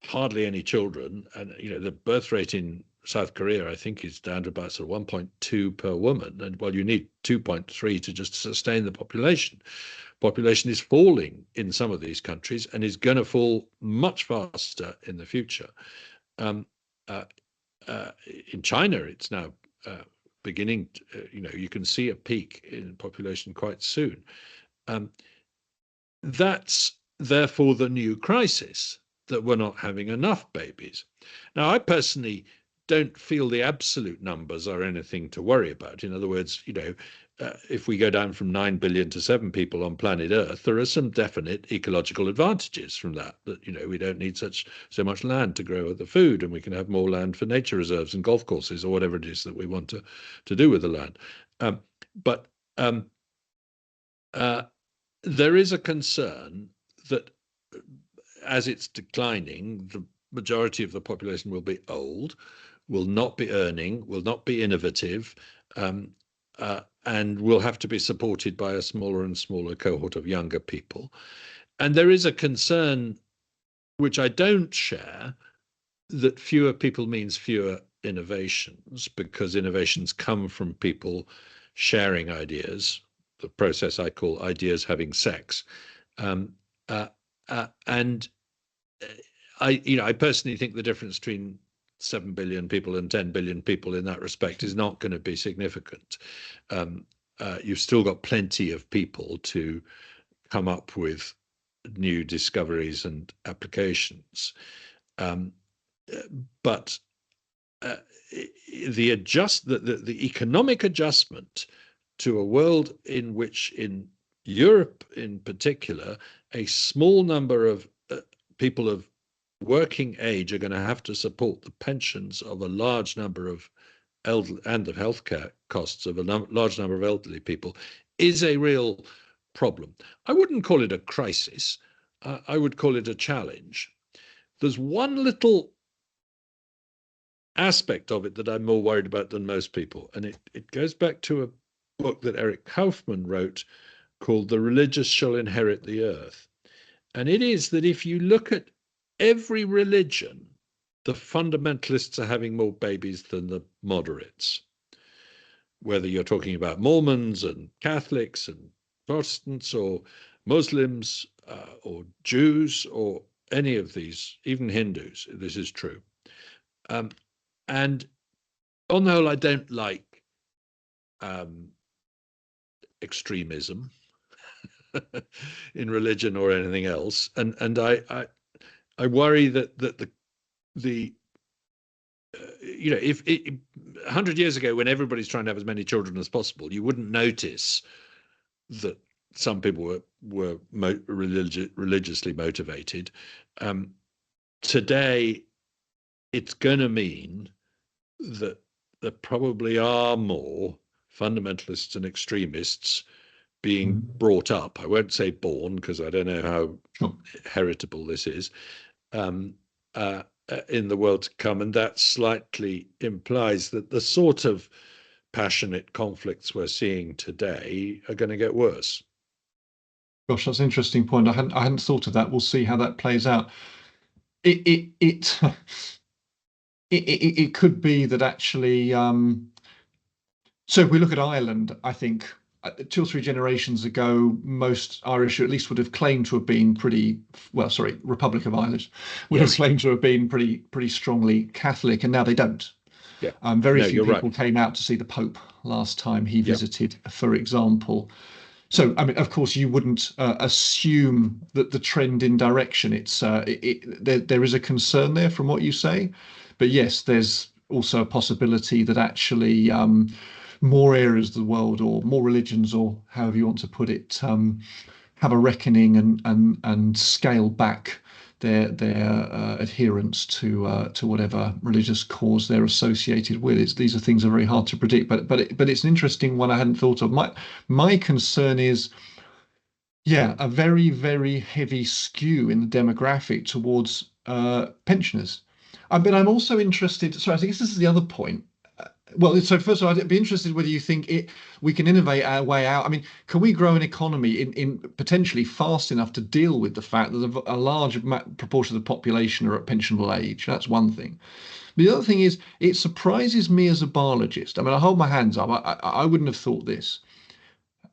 hardly any children. And the birth rate in South Korea, I think, is down to about sort of 1.2 per woman, and well, you need 2.3 to just sustain the population. Population is falling in some of these countries and is going to fall much faster in the future. Um, uh, in China, it's now beginning. You can see a peak in population quite soon. That's therefore the new crisis, that we're not having enough babies. Now, I personally don't feel the absolute numbers are anything to worry about. In other words, if we go down from 9 billion to 7 people on planet Earth, there are some definite ecological advantages from that. That we don't need so much land to grow the food, and we can have more land for nature reserves and golf courses or whatever it is that we want to do with the land. But there is a concern that as it's declining, the majority of the population will be old, will not be earning, will not be innovative, and will have to be supported by a smaller and smaller cohort of younger people. And there is a concern, which I don't share, that fewer people means fewer innovations, because innovations come from people sharing ideas, the process I call ideas having sex. And I personally think the difference between 7 billion people and 10 billion people in that respect is not going to be significant. You've still got plenty of people to come up with new discoveries and applications. But the economic adjustment to a world in which, in Europe in particular, a small number of people of working age are going to have to support the pensions of a large number of elderly, and the healthcare costs of a large number of elderly people, is a real problem. I wouldn't call it a crisis. I would call it a challenge. There's one little aspect of it that I'm more worried about than most people, and it goes back to a book that Eric Kaufmann wrote called The Religious Shall Inherit the Earth. And it is that if you look at every religion, the fundamentalists are having more babies than the moderates. Whether you're talking about Mormons and Catholics and Protestants or Muslims or Jews or any of these, even Hindus, this is true. And on the whole, I don't like extremism in religion or anything else, and I worry that if 100 years ago, when everybody's trying to have as many children as possible, you wouldn't notice that some people were religiously motivated. Today, it's going to mean that there probably are more fundamentalists and extremists being brought up. I won't say born, because I don't know how heritable this is, in the world to come. And that slightly implies that the sort of passionate conflicts we're seeing today are going to get worse. Gosh, that's an interesting point. I hadn't thought of that. We'll see how that plays out. It could be that actually. So if we look at Ireland, I think 2 or 3 generations ago, most Irish, at least, would have claimed to have been Republic of Ireland would have claimed to have been pretty strongly Catholic, and now they don't. Yeah. Very few people came out to see the Pope last time he visited, for example. So, I mean, of course, you wouldn't assume that the trend in direction. There is a concern there from what you say, but yes, there's also a possibility that actually more areas of the world, or more religions, or however you want to put it, have a reckoning and scale back their adherence to whatever religious cause they're associated with. These are things that are very hard to predict, but it's an interesting one I hadn't thought of. My concern is, a very, very heavy skew in the demographic towards pensioners. But I'm also interested. So I think this is the other point. Well, so first of all, I'd be interested whether you think we can innovate our way out. I mean, can we grow an economy in potentially fast enough to deal with the fact that a large proportion of the population are at pensionable age? That's one thing. The other thing is, it surprises me as a biologist. I mean, I hold my hands up. I wouldn't have thought this,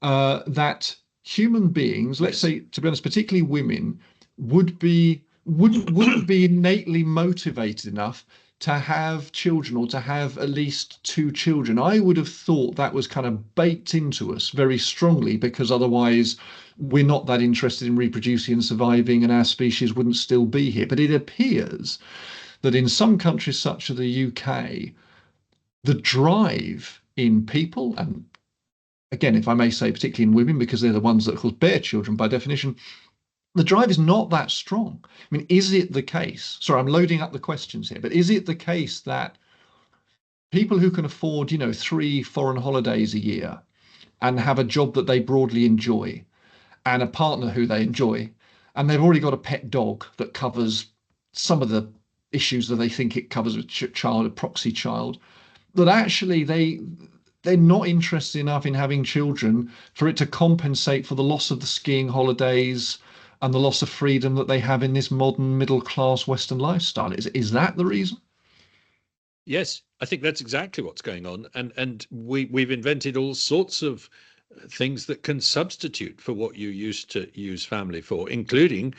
that human beings, let's Yes. say, to be honest, particularly women, wouldn't be innately motivated enough to have children or to have at least two children. I would have thought that was kind of baked into us very strongly because otherwise we're not that interested in reproducing and surviving and our species wouldn't still be here. But it appears that in some countries such as the UK, the drive in people, and again, if I may say, particularly in women, because they're the ones that, of course, bear children by definition, the drive is not that strong. I mean, is it the case? Sorry, I'm loading up the questions here, but is it the case that people who can afford, 3 foreign holidays a year and have a job that they broadly enjoy and a partner who they enjoy, and they've already got a pet dog that covers some of the issues that they think it covers with child, a proxy child, that actually they're not interested enough in having children for it to compensate for the loss of the skiing holidays and the loss of freedom that they have in this modern middle class Western lifestyle. Is that the reason? Yes, I think that's exactly what's going on, and we've invented all sorts of things that can substitute for what you used to use family for, including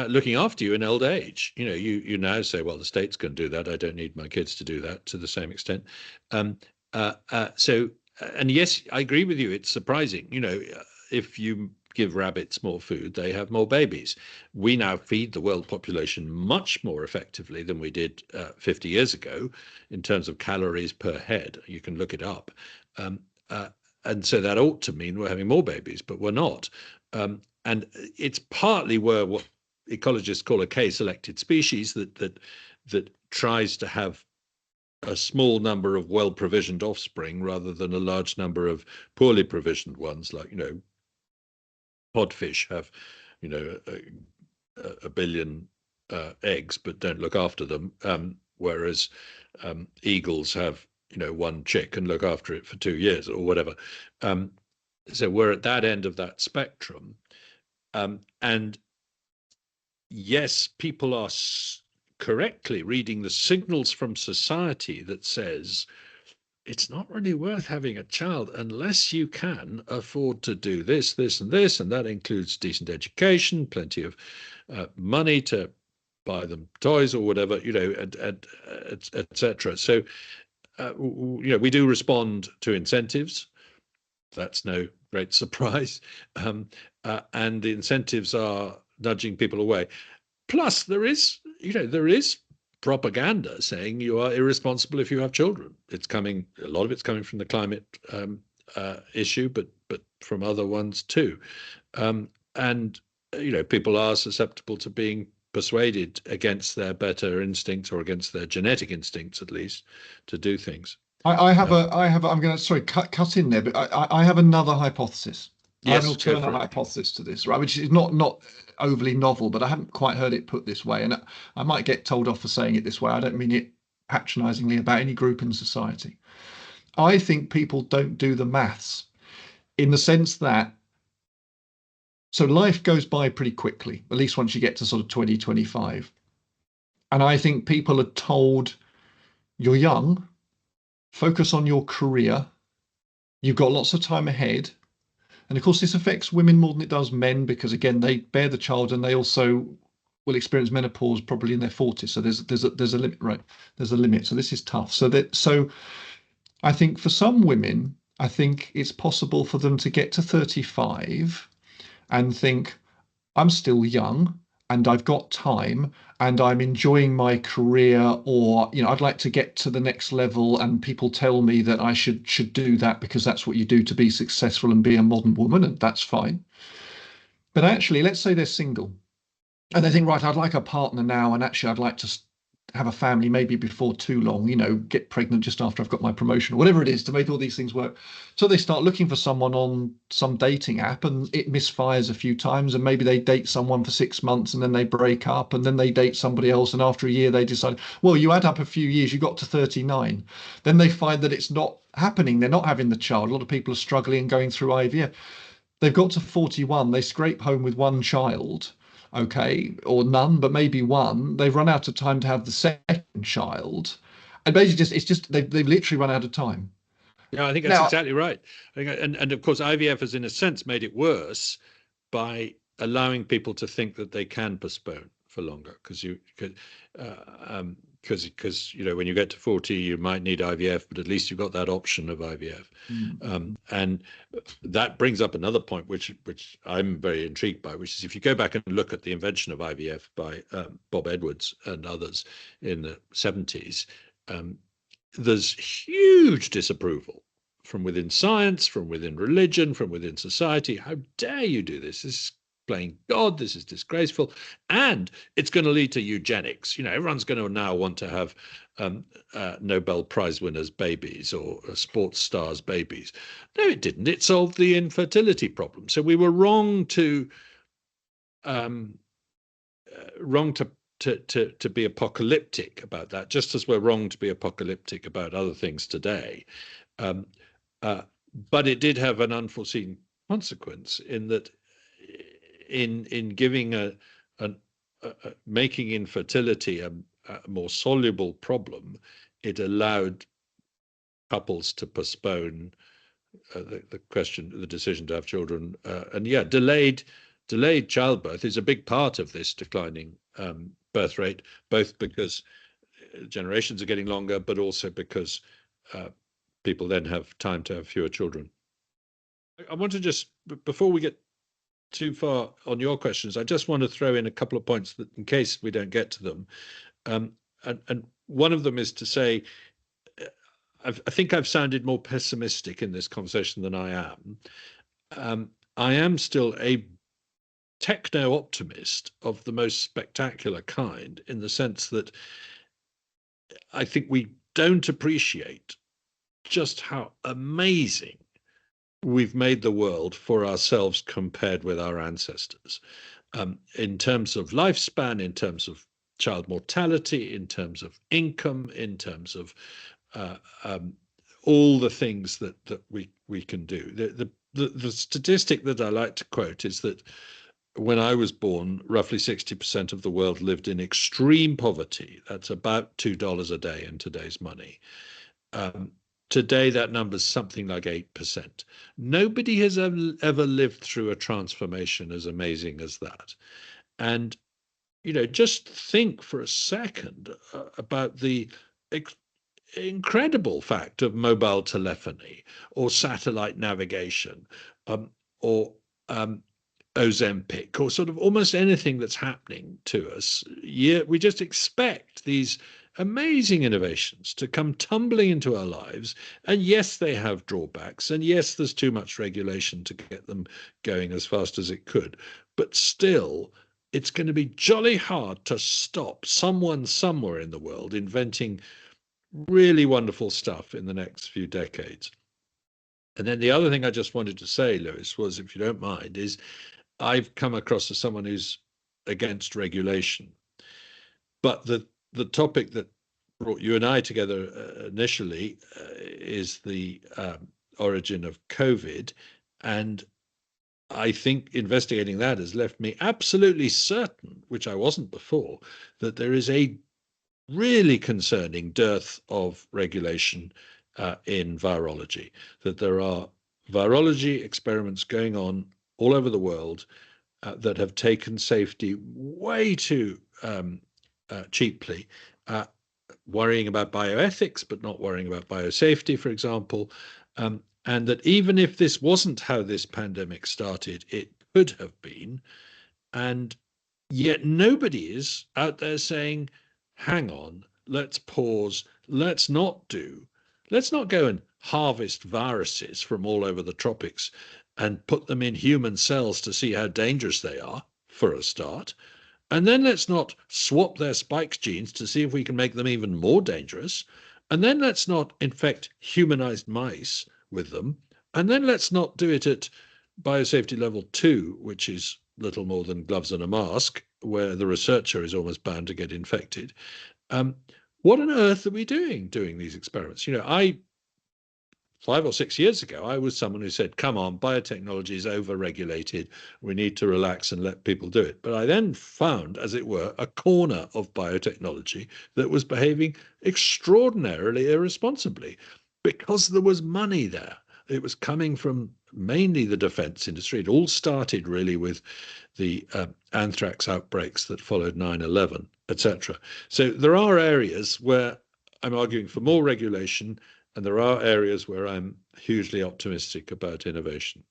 looking after you in old age. You now say, well, the states can do that. I don't need my kids to do that to the same extent. Um, so, and yes, I agree with you. It's surprising. If you give rabbits more food, they have more babies. We now feed the world population much more effectively than we did 50 years ago in terms of calories per head. You can look it up. Um, and so that ought to mean we're having more babies, but we're not. And it's partly where what ecologists call a K-selected species that tries to have a small number of well-provisioned offspring rather than a large number of poorly provisioned ones, like podfish have, a billion eggs but don't look after them, whereas eagles have one chick and look after it for 2 years or whatever. Um, so we're at that end of that spectrum, and yes, people are correctly reading the signals from society that says it's not really worth having a child unless you can afford to do this, this, and this, and that includes decent education, plenty of money to buy them toys or whatever, and etc. So, we do respond to incentives. That's no great surprise, and the incentives are nudging people away. Plus, there is propaganda saying you are irresponsible if you have children. A lot of it's coming from the climate issue, but from other ones too. And people are susceptible to being persuaded against their better instincts or against their genetic instincts, at least, to do things. Um, I'm going to, sorry, cut in there, but I have another hypothesis. I have an yes, go alternate for it. hypothesis to this, right? Which is not overly novel, but I haven't quite heard it put this way. And I might get told off for saying it this way. I don't mean it patronizingly about any group in society. I think people don't do the maths in the sense that, so life goes by pretty quickly, at least once you get to sort of 2025. And I think people are told, you're young, focus on your career, you've got lots of time ahead. And of course, this affects women more than it does men because, again, they bear the child and they also will experience menopause probably in their 40s. So there's a limit, right? There's a limit. So this is tough. So I think for some women, I think it's possible for them to get to 35 and think, I'm still young and I've got time and I'm enjoying my career, or I'd like to get to the next level and people tell me that I should do that because that's what you do to be successful and be a modern woman, and that's fine. But actually, let's say they're single and they think, right, I'd like a partner now, and actually I'd like to have a family maybe before too long, get pregnant just after I've got my promotion or whatever it is to make all these things work. So they start looking for someone on some dating app and it misfires a few times. And maybe they date someone for 6 months and then they break up and then they date somebody else. And after a year, they decide, well, you add up a few years, you got to 39. Then they find that it's not happening. They're not having the child. A lot of people are struggling going through IVF. They've got to 41, they scrape home with one child, okay, or none, but maybe one. They've run out of time to have the second child. And basically they've literally run out of time. Yeah, I think that's Now, exactly right. And of course, IVF has, in a sense, made it worse by allowing people to think that they can postpone for longer, because you could, because when you get to 40, you might need IVF, but at least you've got that option of IVF. And that brings up another point, which I'm very intrigued by, which is if you go back and look at the invention of IVF by Bob Edwards and others in the 70s, there's huge disapproval from within science, from within religion, from within society. How dare you do this? This is playing God. This is disgraceful. And it's going to lead to eugenics. Everyone's going to now want to have Nobel Prize winners' babies or sports stars' babies. No, it didn't. It solved the infertility problem. So we were wrong to be apocalyptic about that, just as we're wrong to be apocalyptic about other things today. But it did have an unforeseen consequence in that, in giving making infertility a more soluble problem, it allowed couples to postpone the decision to have children. And yeah, delayed childbirth is a big part of this declining birth rate, both because generations are getting longer, but also because people then have time to have fewer children. I want to just, before we get too far on your questions, I just want to throw in a couple of points that, in case we don't get to them. And one of them is to say, I think I've sounded more pessimistic in this conversation than I am. I am still a techno-optimist of the most spectacular kind, in the sense that I think we don't appreciate just how amazing we've made the world for ourselves compared with our ancestors, in terms of lifespan, in terms of child mortality, in terms of income, in terms of all the things that we can do. The statistic that I like to quote is that when I was born, roughly 60% of the world lived in extreme poverty. That's about $2 a day in today's money. Today, that number's something like 8%. Nobody has ever lived through a transformation as amazing as that. And, just think for a second about the incredible fact of mobile telephony or satellite navigation, or Ozempic, or sort of almost anything that's happening to us. We just expect these amazing innovations to come tumbling into our lives. And yes, they have drawbacks. And yes, there's too much regulation to get them going as fast as it could. But still, it's going to be jolly hard to stop someone somewhere in the world inventing really wonderful stuff in the next few decades. And then the other thing I just wanted to say, Lewis, was, if you don't mind, is I've come across as someone who's against regulation. But the topic that brought you and I together initially is the origin of COVID. And I think investigating that has left me absolutely certain, which I wasn't before, that there is a really concerning dearth of regulation in virology, that there are virology experiments going on all over the world that have taken safety way too cheaply, worrying about bioethics, but not worrying about biosafety, for example. And that even if this wasn't how this pandemic started, it could have been. And yet nobody is out there saying, hang on, let's pause, let's not go and harvest viruses from all over the tropics and put them in human cells to see how dangerous they are, for a start. And then let's not swap their spikes genes to see if we can make them even more dangerous. And then let's not infect humanized mice with them. And then let's not do it at biosafety level 2, which is little more than gloves and a mask, where the researcher is almost bound to get infected. Um, what on earth are we doing these experiments? 5 or 6 years ago, I was someone who said, come on, biotechnology is over-regulated. We need to relax and let people do it. But I then found, as it were, a corner of biotechnology that was behaving extraordinarily irresponsibly because there was money there. It was coming from mainly the defense industry. It all started really with the anthrax outbreaks that followed 9/11, etc. So there are areas where I'm arguing for more regulation, and there are areas where I'm hugely optimistic about innovation.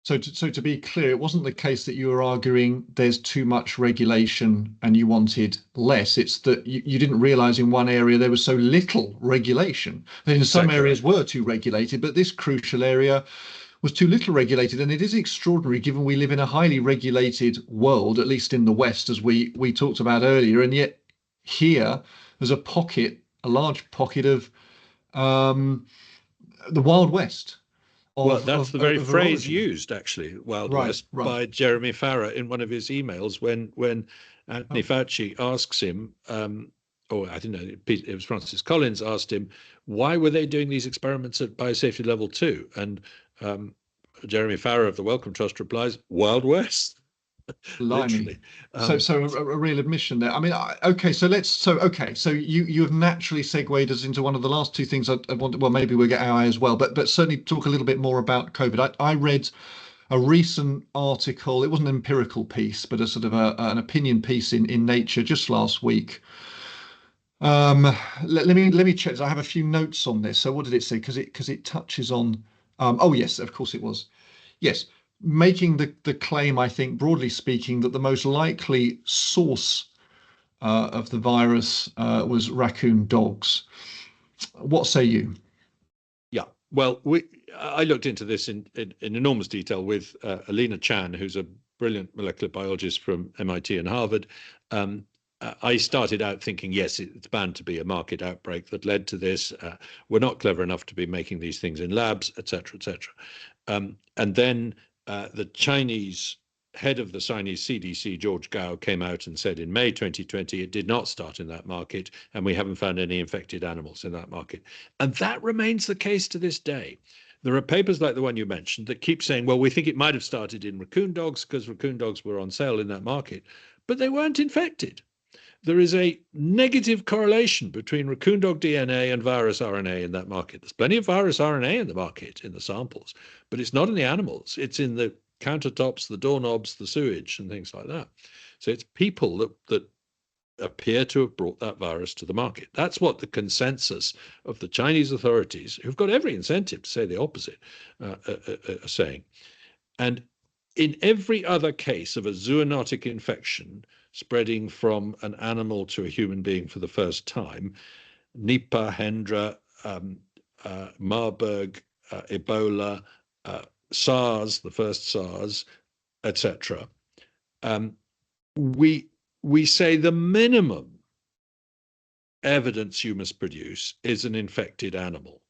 So to be clear, it wasn't the case that you were arguing there's too much regulation and you wanted less. It's that you didn't realize in one area there was so little regulation. That in some Exactly areas right. were too regulated, but this crucial area was too little regulated. And it is extraordinary given we live in a highly regulated world, at least in the West, as we talked about earlier. And yet here there's a large pocket of um, the Wild West Well, that's the very of phrase virology. used, actually, Wild Right, West, right. by Jeremy Farrar in one of his emails when Anthony Oh, Fauci asks him, or I don't know, it was Francis Collins asked him, why were they doing these experiments at biosafety level 2? And um, Jeremy Farrar of the Wellcome Trust replies, Wild West, blimey. literally. So, Um, so a real admission there. I mean, okay. So you have naturally segued us into one of the last two things I want. Well, maybe we'll get AI as well, but certainly talk a little bit more about COVID. I read a recent article. It wasn't an empirical piece, but a sort of an opinion piece in Nature just last week. Um, let me check. I have a few notes on this. So what did it say? Because it touches on. Oh yes, of course it was. Yes, making the claim, I think, broadly speaking, that the most likely source of the virus was raccoon dogs. What say you? Yeah, well, I looked into this in enormous detail with Alina Chan, who's a brilliant molecular biologist from MIT and Harvard. Um, I started out thinking, yes, it's bound to be a market outbreak that led to this. We're not clever enough to be making these things in labs, etc., etc. And then the Chinese head of the Chinese CDC, George Gao, came out and said in May 2020 it did not start in that market, and we haven't found any infected animals in that market. And that remains the case to this day. There are papers like the one you mentioned that keep saying, well, we think it might have started in raccoon dogs because raccoon dogs were on sale in that market, but they weren't infected. There is a negative correlation between raccoon dog DNA and virus RNA in that market. There's plenty of virus RNA in the market, in the samples, but it's not in the animals. It's in the countertops, the doorknobs, the sewage, and things like that. So it's people that appear to have brought that virus to the market. That's what the consensus of the Chinese authorities, who've got every incentive to say the opposite, are saying. And in every other case of a zoonotic infection spreading from an animal to a human being for the first time, Nipah, Hendra, Marburg, Ebola, SARS, the first SARS, etc., um, we we say the minimum evidence you must produce is an infected animal.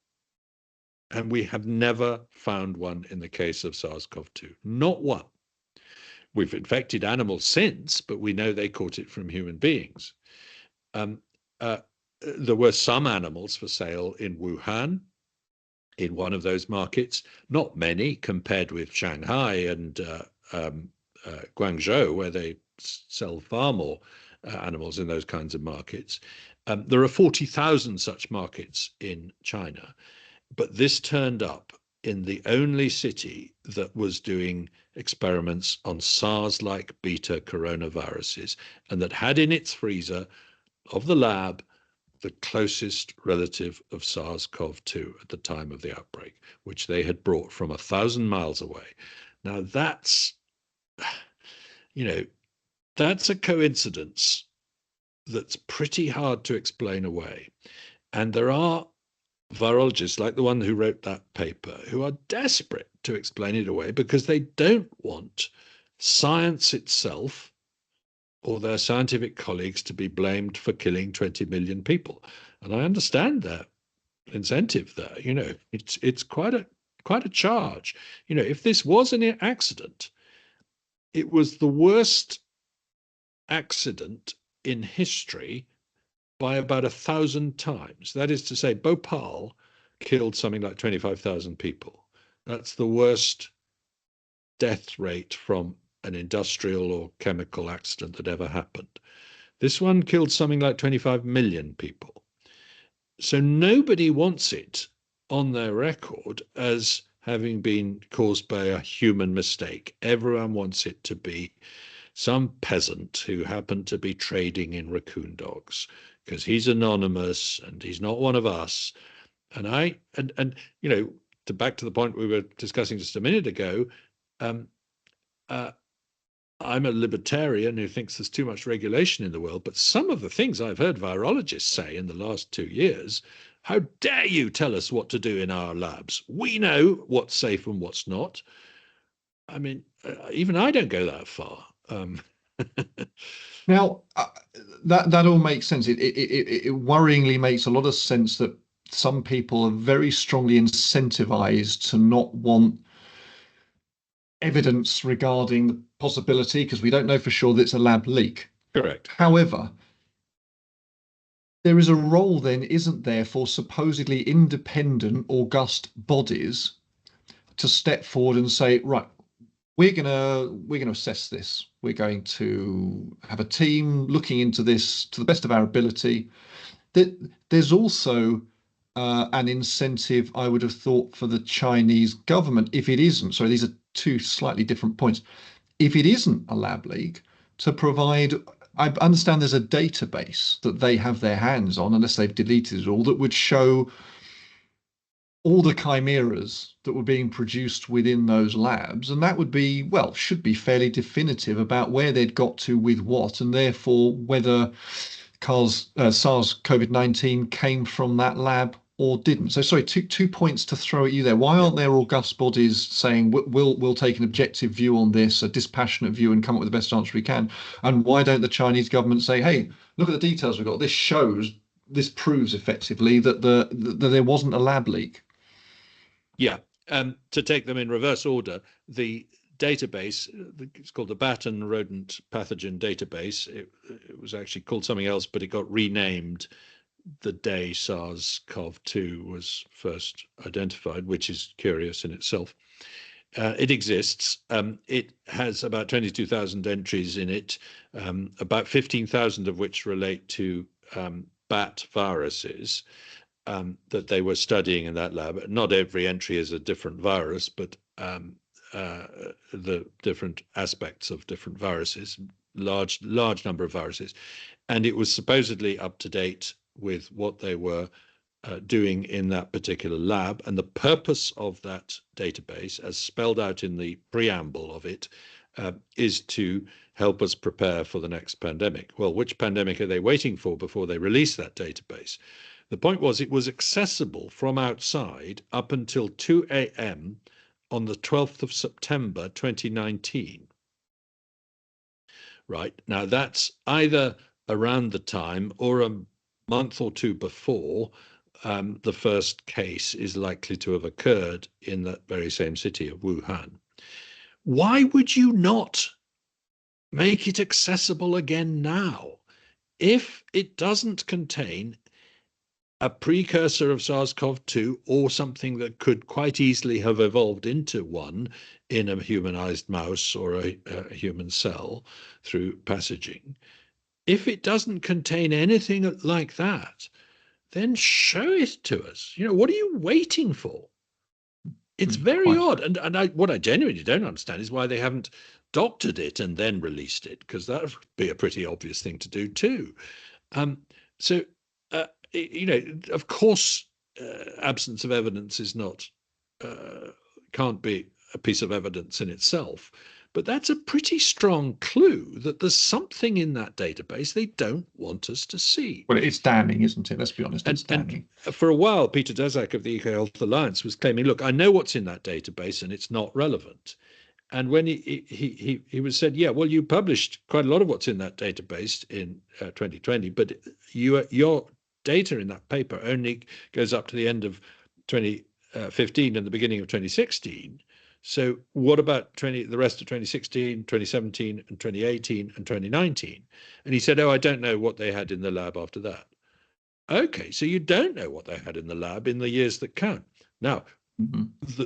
And we have never found one in the case of SARS-CoV-2. Not one. We've infected animals since, but we know they caught it from human beings. Um, uh, there were some animals for sale in Wuhan, in one of those markets. Not many compared with Shanghai and Guangzhou, where they sell far more animals in those kinds of markets. There are 40,000 such markets in China. But this turned up in the only city that was doing experiments on SARS-like beta coronaviruses and that had in its freezer of the lab the closest relative of SARS-CoV-2 at the time of the outbreak, which they had brought from 1,000 miles away. Now you know, that's a coincidence that's pretty hard to explain away. And there are virologists like the one who wrote that paper who are desperate to explain it away because they don't want science itself or their scientific colleagues to be blamed for killing 20 million people. And I understand that incentive there. It's quite a charge. If this was an accident, it was the worst accident in history by about 1,000 times. That is to say, Bhopal killed something like 25,000 people. That's the worst death rate from an industrial or chemical accident that ever happened. This one killed something like 25 million people. So nobody wants it on their record as having been caused by a human mistake. Everyone wants it to be some peasant who happened to be trading in raccoon dogs because he's anonymous and he's not one of us. And to back to the point we were discussing just a minute ago, um, uh, I'm a libertarian who thinks there's too much regulation in the world, but some of the things I've heard virologists say in the last 2 years, how dare you tell us what to do in our labs? We know what's safe and what's not. I mean, even I don't go that far. Now, that all makes sense. It worryingly makes a lot of sense that some people are very strongly incentivized to not want evidence regarding the possibility, because we don't know for sure that it's a lab leak. Correct. However, there is a role then, isn't there, for supposedly independent, august bodies to step forward and say, right, we're gonna assess this. We're going to have a team looking into this to the best of our ability. There's also an incentive, I would have thought, for the Chinese government, if it isn't. So these are two slightly different points. If it isn't a lab leak, to provide. I understand there's a database that they have their hands on, unless they've deleted it all, that would show all the chimeras that were being produced within those labs. And that would be, well, should be fairly definitive about where they'd got to with what, and therefore whether SARS-CoV-19 came from that lab or didn't. So sorry, two points to throw at you there. Why aren't there august bodies saying we'll take an objective view on this, a dispassionate view, and come up with the best answer we can? And why don't the Chinese government say, hey, look at the details we've got. This proves effectively that there wasn't a lab leak. Yeah. To take them in reverse order, the database, it's called the Bat and Rodent Pathogen Database. It was actually called something else, but it got renamed the day SARS-CoV-2 was first identified, which is curious in itself. It exists. It has about 22,000 entries in it, about 15,000 of which relate to bat viruses that they were studying in that lab. Not every entry is a different virus, but the different aspects of different viruses, large number of viruses. And it was supposedly up to date with what they were doing in that particular lab. And the purpose of that database, as spelled out in the preamble of it, is to help us prepare for the next pandemic. Well, which pandemic are they waiting for before they release that database? The point was it was accessible from outside up until 2 a.m. on the 12th of September 2019. Right. Now, that's either around the time or a month or two before the first case is likely to have occurred in that very same city of Wuhan. Why would you not make it accessible again now? If it doesn't contain a precursor of SARS-CoV-2 or something that could quite easily have evolved into one in a humanized mouse or a human cell through passaging, if it doesn't contain anything like that, then show it to us. What are you waiting for? It's very odd. And what I genuinely don't understand is why they haven't doctored it and then released it, because that would be a pretty obvious thing to do too. So of course, absence of evidence is not, can't be a piece of evidence in itself. But that's a pretty strong clue that there's something in that database they don't want us to see. Well, it's damning, isn't it? Let's be honest, it's damning. And for a while, Peter Daszak of the Eco Health Alliance was claiming, look, I know what's in that database and it's not relevant. And when he was said, yeah, well, you published quite a lot of what's in that database in 2020, but your data in that paper only goes up to the end of 2015 and the beginning of 2016. So what about the rest of 2016, 2017, and 2018 and 2019? And he said, oh, I don't know what they had in the lab after that. Okay, so you don't know what they had in the lab in the years that count. Now,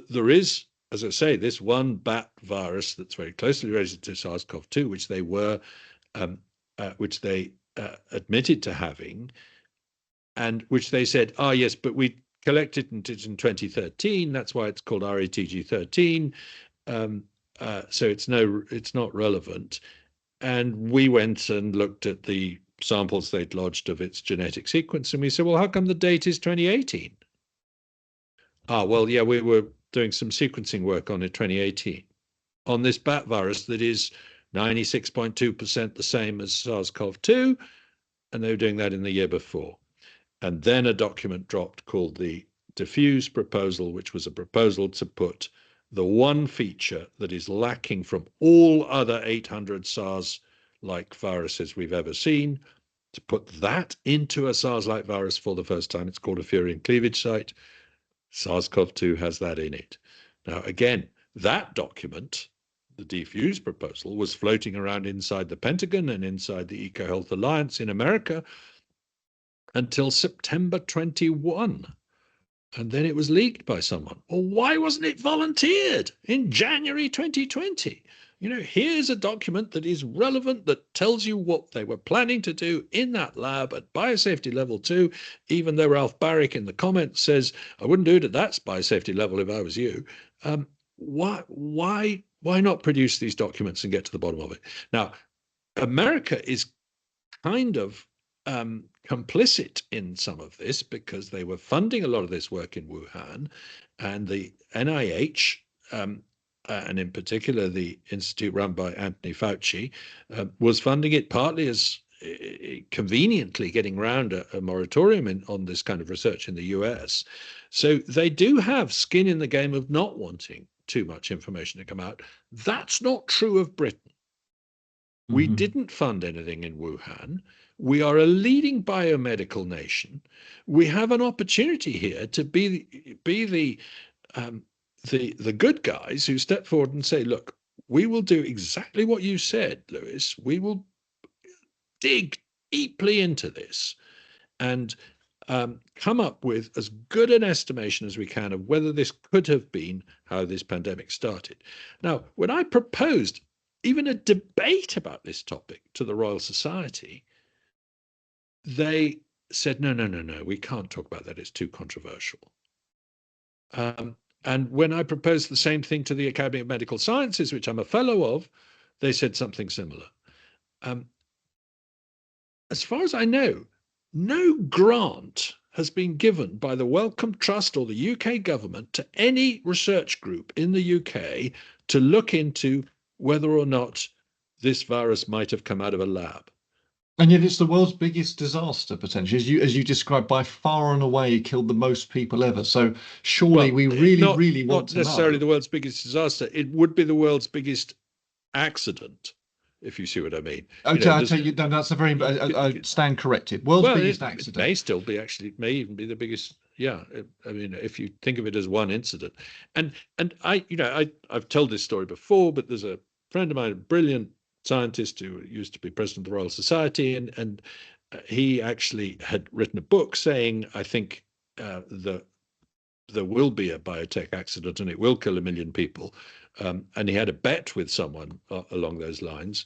there is, as I say, this one bat virus that's very closely related to SARS-CoV-2, which they admitted to having, and which they said, ah, yes, but we collected it in 2013. That's why it's called RATG13. So it's not relevant. And we went and looked at the samples they'd lodged of its genetic sequence, and we said, well, how come the date is 2018? Ah, well, yeah, we were doing some sequencing work on it 2018 on this bat virus that is 96.2% the same as SARS-CoV-2, and they were doing that in the year before. And then a document dropped called the diffuse proposal, which was a proposal to put the one feature that is lacking from all other 800 SARS-like viruses we've ever seen, to put that into a SARS-like virus for the first time. It's called a furin cleavage site. SARS-CoV-2 has that in it. Now, again, that document, the diffuse proposal, was floating around inside the Pentagon and inside the EcoHealth Alliance in America until September 21. And then it was leaked by someone. Well, why wasn't it volunteered in January 2020? Here's a document that is relevant, that tells you what they were planning to do in that lab at biosafety level 2, even though Ralph Barrick in the comments says, I wouldn't do it at that biosafety level if I was you. Why not produce these documents and get to the bottom of it? Now, America is kind of complicit in some of this because they were funding a lot of this work in Wuhan, and the NIH, and in particular the institute run by Anthony Fauci, was funding it partly as conveniently getting around a moratorium on this kind of research in the US. So they do have skin in the game of not wanting too much information to come out. That's not true of Britain. We didn't fund anything in Wuhan. We are a leading biomedical nation. We have an opportunity here to be the good guys who step forward and say, look, we will do exactly what you said, Lewis. We will dig deeply into this and come up with as good an estimation as we can of whether this could have been how this pandemic started. Now, when I proposed even a debate about this topic to the Royal Society, they said, no, we can't talk about that. It's too controversial. And when I proposed the same thing to the Academy of Medical Sciences, which I'm a fellow of, they said something similar. As far as I know, no grant has been given by the Wellcome Trust or the UK government to any research group in the UK to look into whether or not this virus might have come out of a lab. And yet it's the world's biggest disaster, potentially, as you described, by far and away killed the most people ever. So surely we really want to know. Not necessarily the world's biggest disaster. It would be the world's biggest accident, if you see what I mean. Okay, I'll tell you, no, that's a very, I stand corrected. World's biggest accident. It may still be, actually, it may even be the biggest. Yeah, I mean, if you think of it as one incident. And I've told this story before, but there's a friend of mine, a brilliant scientist who used to be president of the Royal Society, and he actually had written a book saying, I think there will be a biotech accident and it will kill 1 million people. And he had a bet with someone along those lines.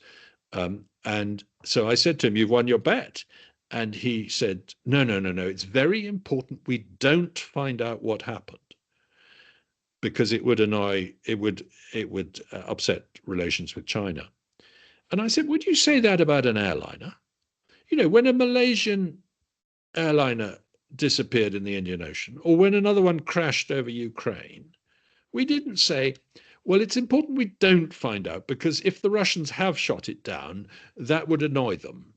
And so I said to him, you've won your bet. And he said, no. It's very important we don't find out what happened, because it would upset relations with China. And I said, would you say that about an airliner? When a Malaysian airliner disappeared in the Indian Ocean, or when another one crashed over Ukraine, we didn't say, well, it's important we don't find out, because if the Russians have shot it down, that would annoy them.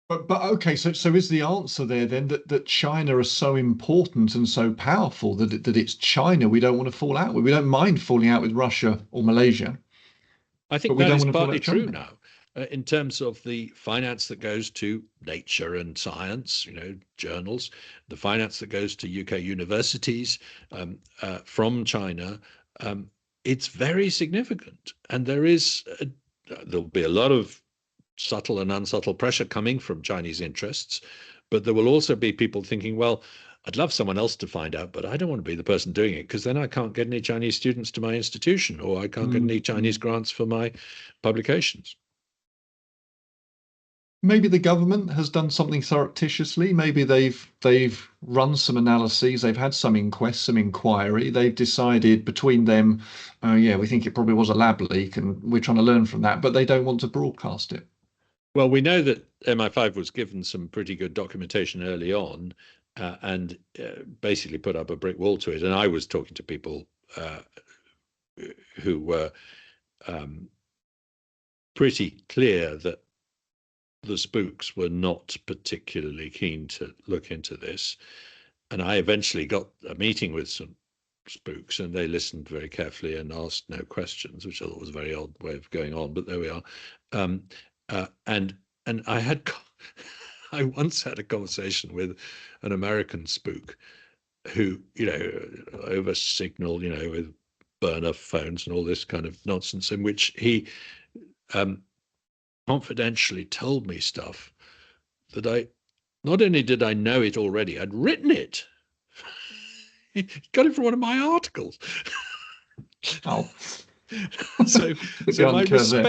But okay, so is the answer there then that China are so important and so powerful that it's China we don't want to fall out with? We don't mind falling out with Russia or Malaysia, I but think we that don't is want to fall out partly with true China. now, in terms of the finance that goes to nature and science, journals, the finance that goes to UK universities from China. Um, it's very significant, and there'll be a lot of subtle and unsubtle pressure coming from Chinese interests, but there will also be people thinking, well, I'd love someone else to find out, but I don't want to be the person doing it because then I can't get any Chinese students to my institution, or I can't get any Chinese Mm. grants for my publications. Maybe the government has done something surreptitiously. Maybe they've run some analyses, they've had some inquests, some inquiry. They've decided between them, oh yeah, we think it probably was a lab leak, and we're trying to learn from that, but they don't want to broadcast it. Well, we know that MI5 was given some pretty good documentation early on, and basically put up a brick wall to it. And I was talking to people who were um, pretty clear that the spooks were not particularly keen to look into this. And I eventually got a meeting with some spooks, and they listened very carefully and asked no questions, which I thought was a very odd way of going on. But there we are. Um, and I once had a conversation with an American spook who, over signal, with burner phones and all this kind of nonsense, in which he um, confidentially told me stuff that I not only did I know it already, I'd written it. He got it from one of my articles. Oh, so bit so behind my the curve there.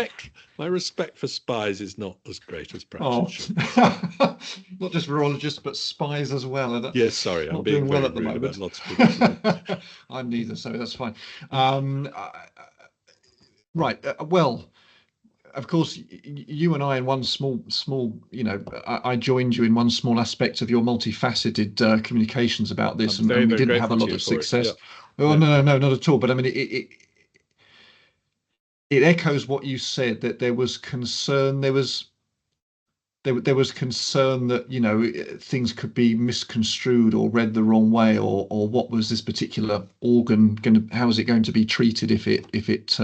respect for spies is not as great as perhaps it Oh, should be. not just virologists, but spies as well. Yes, sorry, I'm Not being doing well very at the rude about moment. lots of people today. I'm neither, so that's fine. Um, right. Well, of course, you and I in one small, I joined you in one small aspect of your multifaceted communications about this, I'm very, and we very didn't have a grateful to lot you of for it. Yeah. success. Oh, No, no, not at all. But I mean, it echoes what you said that there was concern. There was concern that things could be misconstrued or read the wrong way, or what was this particular organ going to, how is it going to be treated if it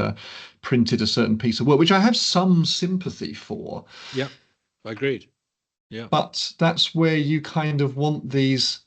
printed a certain piece of work, which I have some sympathy for. yeah, I agreed. Yeah. But that's where you kind of want these,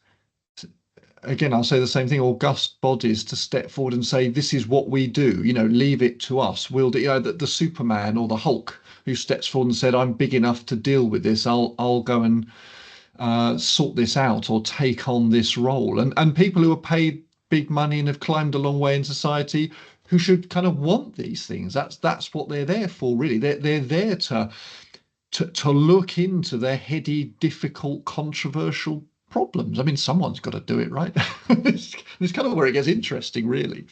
again, I'll say the same thing, august bodies to step forward and say, this is what we do, leave it to us. We'll do, the Superman or the Hulk who steps forward and said, I'm big enough to deal with this. I'll go and sort this out or take on this role. And people who are paid big money and have climbed a long way in society who should kind of want these things. That's what they're there for, really. They're there to look into their heady, difficult, controversial problems. I mean, someone's got to do it, right? It's kind of where it gets interesting, really.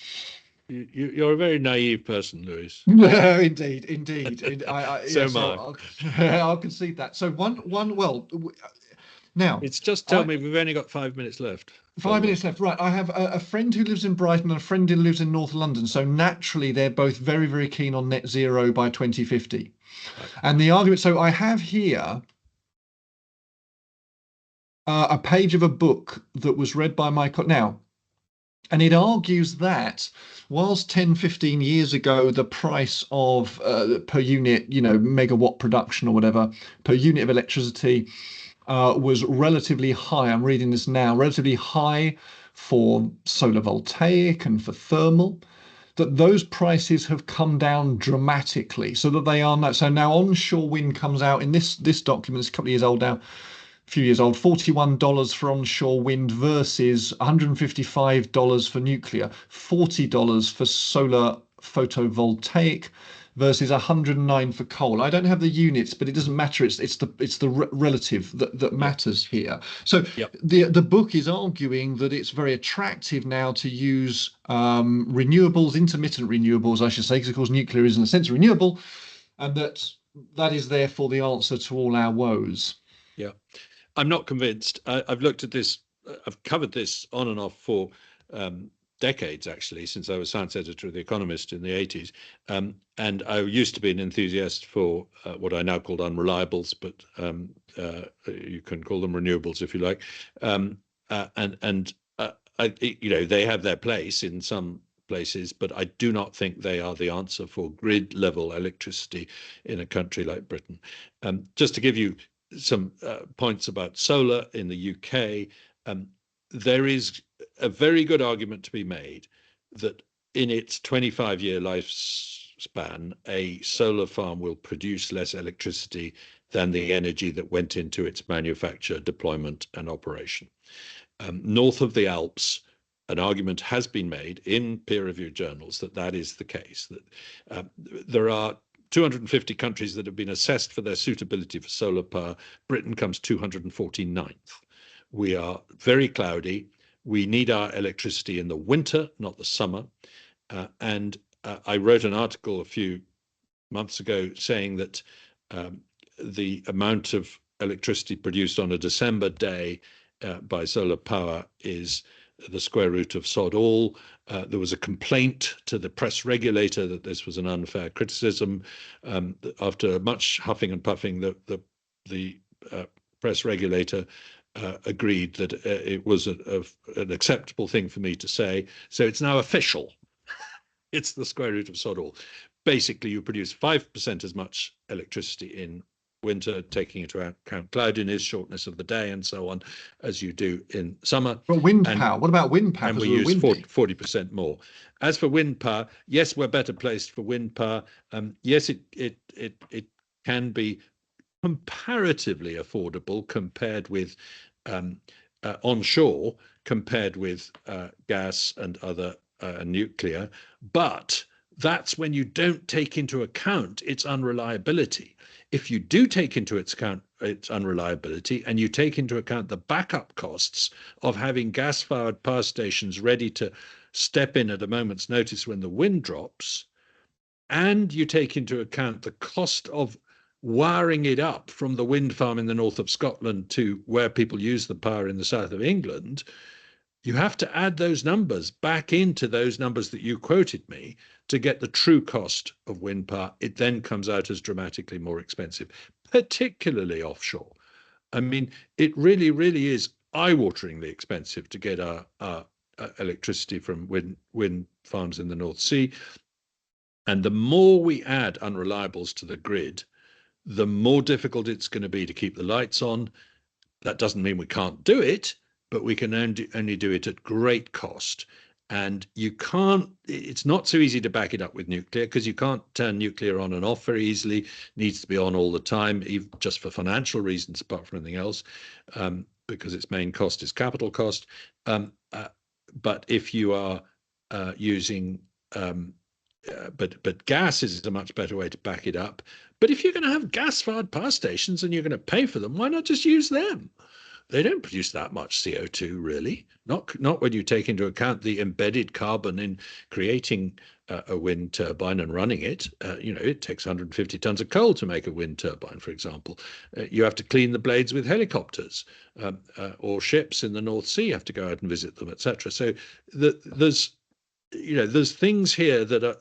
You're a very naive person, Louis. No, indeed. So Yes, am I. I'll concede that. So well, now It's just tell I me we've only got 5 minutes left, by the five way. minutes left. Right, I have a friend who lives in Brighton and a friend who lives in North London. So naturally, they're both very, very keen on net zero by 2050. Right. And the argument. So I have here a page of a book that was read by my now. And it argues that whilst 10, 15 years ago, the price of per unit, megawatt production or whatever, per unit of electricity was relatively high. I'm reading this now, relatively high for solar voltaic and for thermal, that those prices have come down dramatically so that they are now. So now onshore wind comes out in this document, it's a couple of years old now, few years old, $41 for onshore wind versus $155 for nuclear, $40 for solar photovoltaic versus 109 for coal. I don't have the units, but it doesn't matter. It's the relative that Yeah. matters here. So Yep. the book is arguing that it's very attractive now to use renewables, intermittent renewables, I should say, because of course nuclear is in a sense renewable, and that is therefore the answer to all our woes. Yeah. I'm not convinced. I've looked at this. I've covered this on and off for decades, actually, since I was science editor of The Economist in the 80s. And I used to be an enthusiast for what I now call unreliables, but you can call them renewables if you like. They have their place in some places, but I do not think they are the answer for grid level electricity in a country like Britain. Just to give you some points about solar in the UK, there is a very good argument to be made that in its 25-year lifespan, a solar farm will produce less electricity than the energy that went into its manufacture, deployment, and operation. North of the Alps, an argument has been made in peer-reviewed journals that that is the case, that there are 250 countries that have been assessed for their suitability for solar power. Britain comes 249th. We are very cloudy. We need our electricity in the winter, not the summer. And I wrote an article a few months ago saying that the amount of electricity produced on a December day by solar power is the square root of sod all. There was a complaint to the press regulator that this was an unfair criticism. After much huffing and puffing, the press regulator agreed that it was an acceptable thing for me to say. So it's now official. It's the square root of sod all. Basically, you produce 5% as much electricity in winter, taking into account cloudiness, shortness of the day, and so on, as you do in summer. But wind power, what about wind power? And we use 40% more. As for wind power, yes, we're better placed for wind power. Yes, it can be comparatively affordable compared with onshore, compared with gas and other nuclear, but that's when you don't take into account its unreliability. If you do take into account its unreliability and you take into account the backup costs of having gas-fired power stations ready to step in at a moment's notice when the wind drops, and you take into account the cost of wiring it up from the wind farm in the north of Scotland to where people use the power in the south of England, you have to add those numbers back into those numbers that you quoted me to get the true cost of wind power. It then comes out as dramatically more expensive, particularly offshore. I mean, it really, really is eye-wateringly expensive to get our electricity from wind farms in the North Sea. And the more we add unreliables to the grid, the more difficult it's going to be to keep the lights on. That doesn't mean we can't do it, but we can only do it at great cost. And you can't, it's not so easy to back it up with nuclear, because you can't turn nuclear on and off very easily. It needs to be on all the time, even just for financial reasons, apart from anything else, because its main cost is capital cost. But if you are using, but gas is a much better way to back it up. But if you're going to have gas-fired power stations and you're going to pay for them, why not just use them? They don't produce that much CO2, really. Not when you take into account the embedded carbon in creating a wind turbine and running it. It takes 150 tons of coal to make a wind turbine, for example. You have to clean the blades with helicopters, or ships in the North Sea have to go out and visit them, etc. So there's things here that are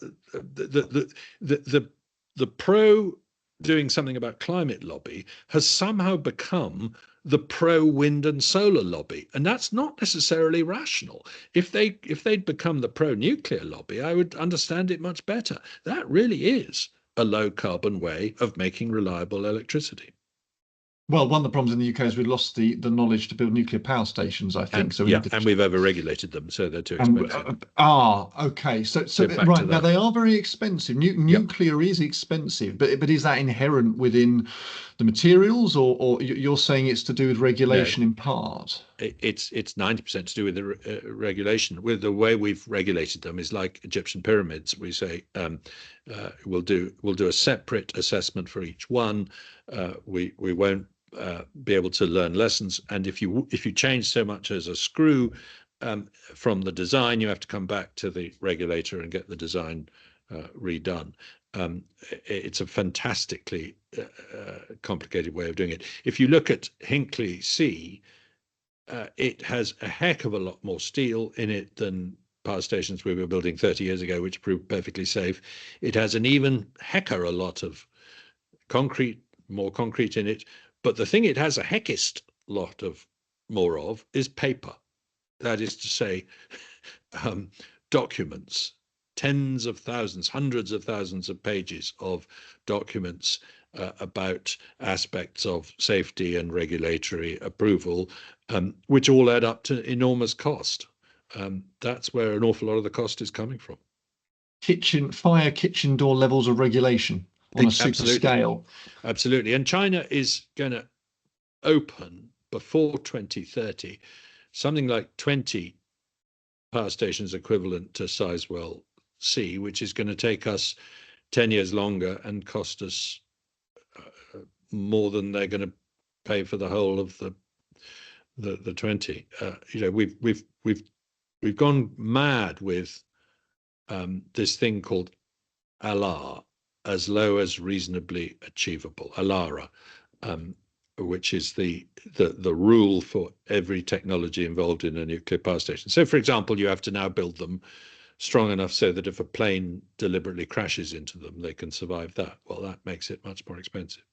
the pro doing something about climate lobby has somehow become the pro wind and solar lobby, and that's not necessarily rational. If they'd become the pro nuclear lobby, I would understand it much better. That really is a low carbon way of making reliable electricity. Well, one of the problems in the UK is we've lost the knowledge to build nuclear power stations, I think. And we've over-regulated them, so they're too expensive. Okay. So right, now they are very expensive. Nuclear is expensive, but is that inherent within the materials, or you're saying it's to do with regulation in part? It's 90% to do with the regulation. With the way we've regulated them is like Egyptian pyramids. We say we'll do a separate assessment for each one. We won't be able to learn lessons, and if you change so much as a screw from the design, you have to come back to the regulator and get the design redone. It's a fantastically complicated way of doing it. If you look at Hinkley C, it has a heck of a lot more steel in it than power stations we were building 30 years ago, which proved perfectly safe. It has an even hecker a lot of concrete, more concrete in it. But the thing it has a heckest lot of more of is paper. That is to say, documents, tens of thousands, hundreds of thousands of pages of documents about aspects of safety and regulatory approval, which all add up to enormous cost. That's where an awful lot of the cost is coming from. Kitchen door levels of regulation on a super scale. Absolutely. And China is going to open before 2030 something like 20 power stations equivalent to Sizewell C, which is going to take us 10 years longer and cost us more than they're going to pay for the whole of the 20. We've gone mad with this thing called ALAR, as low as reasonably achievable, ALARA, which is the rule for every technology involved in a nuclear power station. So, for example, you have to now build them strong enough so that if a plane deliberately crashes into them, they can survive that. Well, that makes it much more expensive.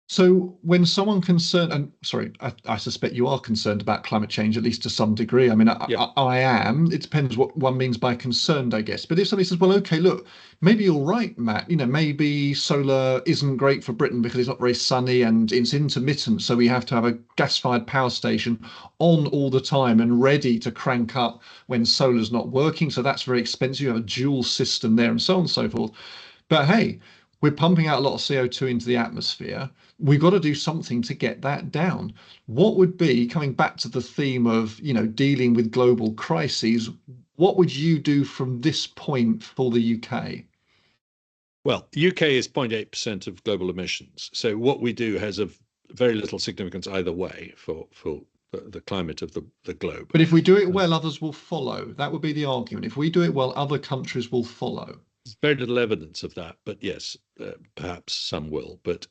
So when someone concerned, and sorry, I suspect you are concerned about climate change, at least to some degree. I mean, I am. It depends what one means by concerned, I guess. But if somebody says, well, okay, look, maybe you're right, Matt. Maybe solar isn't great for Britain because it's not very sunny and it's intermittent. So we have to have a gas-fired power station on all the time and ready to crank up when solar's not working. So that's very expensive. You have a dual system there and so on and so forth. But hey, we're pumping out a lot of CO2 into the atmosphere. We've got to do something to get that down. What would be, coming back to the theme of, dealing with global crises, what would you do from this point for the UK? Well, the UK is 0.8% of global emissions. So what we do has a very little significance either way for the climate of the globe. But if we do it well, others will follow. That would be the argument. If we do it well, other countries will follow. There's very little evidence of that, but yes, perhaps some will. But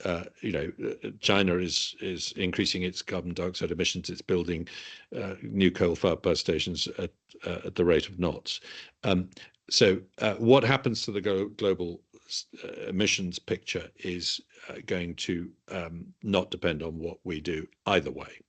China is increasing its carbon dioxide emissions. It's building new coal-fired power stations at the rate of knots. So what happens to the global emissions picture is going to not depend on what we do either way.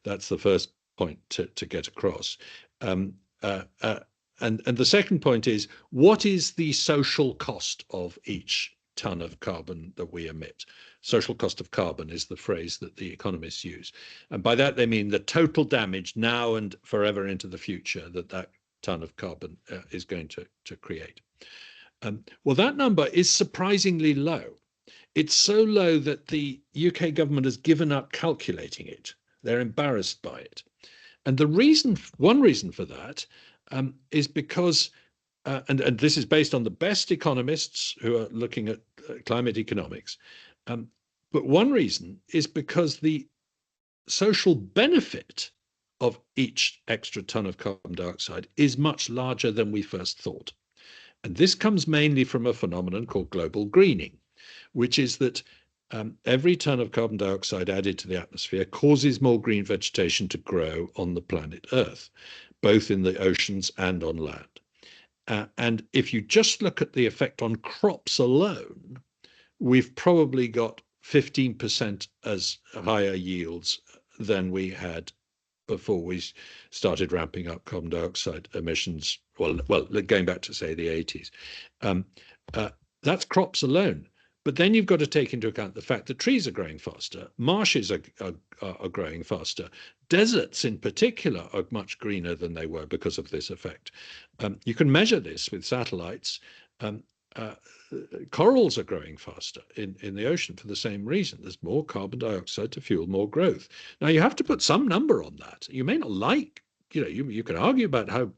That's the first point to get across. And the second point is, what is the social cost of each ton of carbon that we emit? Social cost of carbon is the phrase that the economists use. And by that, they mean the total damage now and forever into the future that ton of carbon is going to create. Well, that number is surprisingly low. It's so low that the UK government has given up calculating it. They're embarrassed by it. And one reason for that is because, and this is based on the best economists who are looking at climate economics, but one reason is because the social benefit of each extra ton of carbon dioxide is much larger than we first thought. And this comes mainly from a phenomenon called global greening, which is that every ton of carbon dioxide added to the atmosphere causes more green vegetation to grow on the planet Earth, both in the oceans and on land. And if you just look at the effect on crops alone, we've probably got 15% as higher yields than we had before we started ramping up carbon dioxide emissions. Well, going back to, say, the 80s. That's crops alone. But then you've got to take into account the fact that trees are growing faster, marshes are growing faster, deserts in particular are much greener than they were because of this effect. You can measure this with satellites. Corals are growing faster in the ocean for the same reason. There's more carbon dioxide to fuel more growth. Now, you have to put some number on that. You may not like, you can argue about how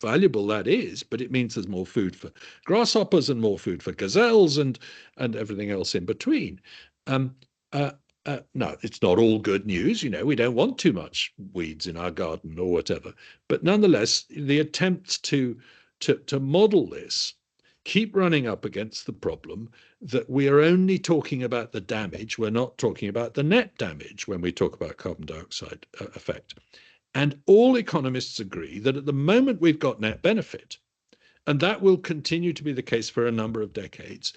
valuable that is, but it means there's more food for grasshoppers and more food for gazelles and everything else in between. No, it's not all good news. We don't want too much weeds in our garden or whatever. But nonetheless, the attempts to model this keep running up against the problem that we are only talking about the damage. We're not talking about the net damage when we talk about carbon dioxide effect. And all economists agree that at the moment we've got net benefit, and that will continue to be the case for a number of decades.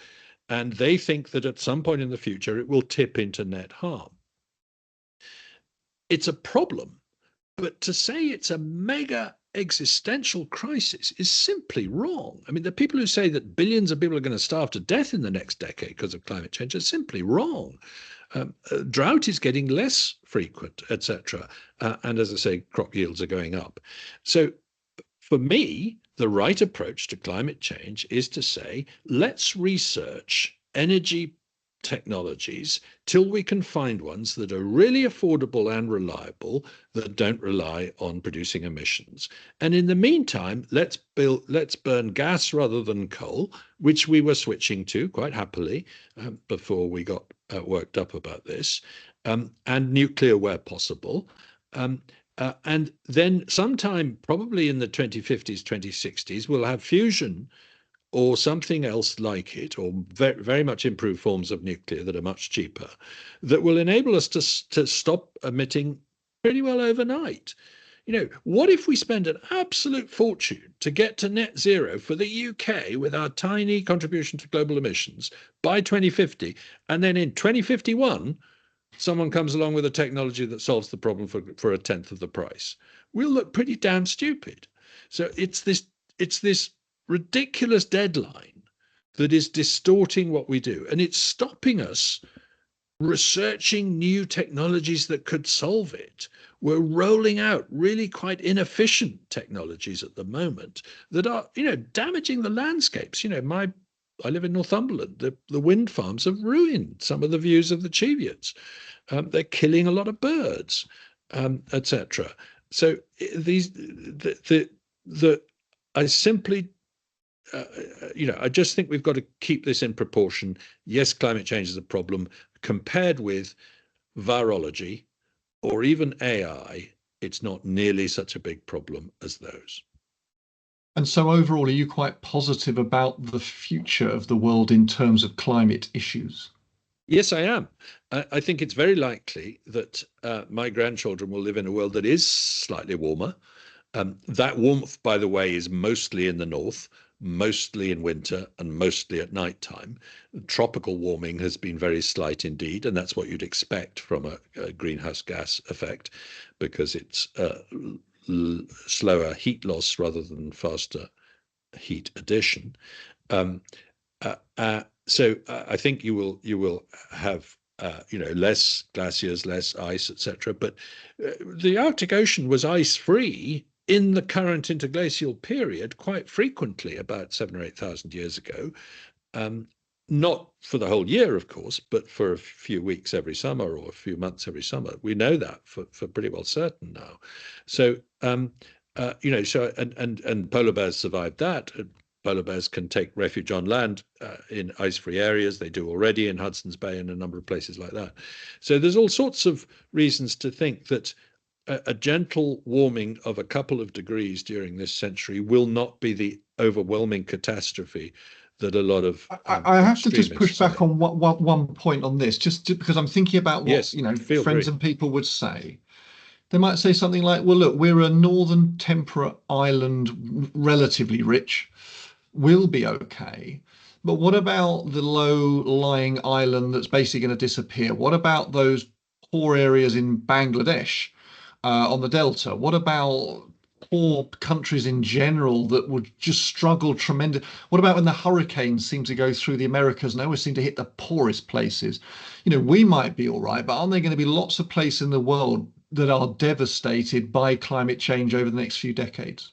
And they think that at some point in the future, it will tip into net harm. It's a problem, but to say it's a mega existential crisis is simply wrong. I mean, the people who say that billions of people are going to starve to death in the next decade because of climate change are simply wrong. Drought is getting less frequent, etc. And as I say, crop yields are going up. So for me, the right approach to climate change is to say, let's research energy technologies till we can find ones that are really affordable and reliable, that don't rely on producing emissions. And in the meantime, let's burn gas rather than coal, which we were switching to quite happily before we got worked up about this, and nuclear where possible. And then sometime probably in the 2050s, 2060s, we'll have fusion or something else like it, or very, very much improved forms of nuclear that are much cheaper, that will enable us to stop emitting pretty well overnight. You know, what if we spend an absolute fortune to get to net zero for the UK with our tiny contribution to global emissions by 2050, and then in 2051, someone comes along with a technology that solves the problem for a tenth of the price? We'll look pretty damn stupid. So it's this ridiculous deadline that is distorting what we do, and it's stopping us researching new technologies that could solve it. We're rolling out really quite inefficient technologies at the moment that are, damaging the landscapes. I live in Northumberland. The wind farms have ruined some of the views of the Cheviots. They're killing a lot of birds, etc. So I simply I just think we've got to keep this in proportion. Yes, climate change is a problem. Compared with virology or even AI, it's not nearly such a big problem as those. And so overall, are you quite positive about the future of the world in terms of climate issues? Yes, I am. I think it's very likely that my grandchildren will live in a world that is slightly warmer. That warmth, by the way, is mostly in the north, mostly in winter, and mostly at night time. Tropical warming has been very slight indeed, and that's what you'd expect from a greenhouse gas effect, because it's slower heat loss rather than faster heat addition. So I think you will have less glaciers, less ice, etc. But the Arctic Ocean was ice-free in the current interglacial period quite frequently about 7,000 or 8,000 years ago. Not for the whole year, of course, but for a few weeks every summer or a few months every summer. We know that for pretty well certain now. So so and polar bears survived that. Polar bears can take refuge on land in ice-free areas. They do already in Hudson's Bay and a number of places like that. So there's all sorts of reasons to think that a gentle warming of a couple of degrees during this century will not be the overwhelming catastrophe that a lot of I have to just push back say. on one point on this, just because I'm thinking about what feel friends free. and people would say. They might say something like, well, look, we're a northern temperate island, relatively rich. We'll be okay. But what about the low-lying island that's basically going to disappear? What about those poor areas in Bangladesh on the Delta? What about poor countries in general that would just struggle tremendous? What about when the hurricanes seem to go through the Americas and they always seem to hit the poorest places? We might be all right, but aren't there going to be lots of places in the world that are devastated by climate change over the next few decades?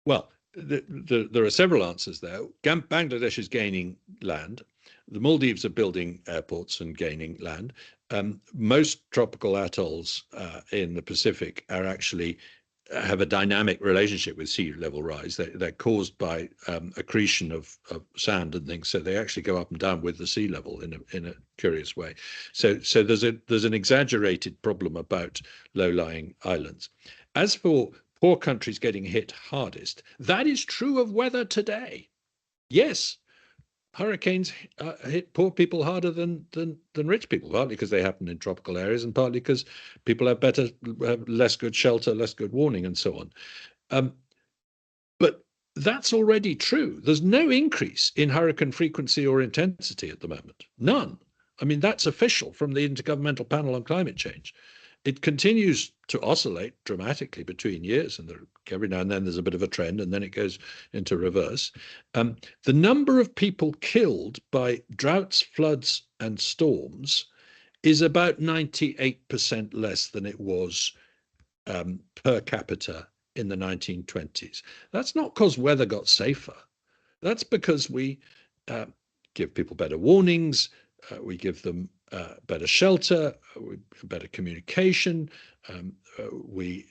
Well, there are several answers there. Bangladesh is gaining land. The Maldives are building airports and gaining land. Most tropical atolls in the Pacific are actually have a dynamic relationship with sea level rise. They're caused by accretion of sand and things, so they actually go up and down with the sea level in a curious way. So there's an exaggerated problem about low-lying islands. As for poor countries getting hit hardest, that is true of weather today. Yes, hurricanes hit poor people harder than rich people, partly because they happen in tropical areas, and partly because people have less good shelter, less good warning, and so on. Um, but that's already true. There's no increase in hurricane frequency or intensity at the moment. None. I mean, that's official from the Intergovernmental Panel on Climate Change. It continues to oscillate dramatically between years, and every now and then there's a bit of a trend, and then it goes into reverse. The number of people killed by droughts, floods, and storms is about 98% less than it was per capita in the 1920s. That's not because weather got safer. That's because we uh, give people better warnings, we give them better shelter, better communication, we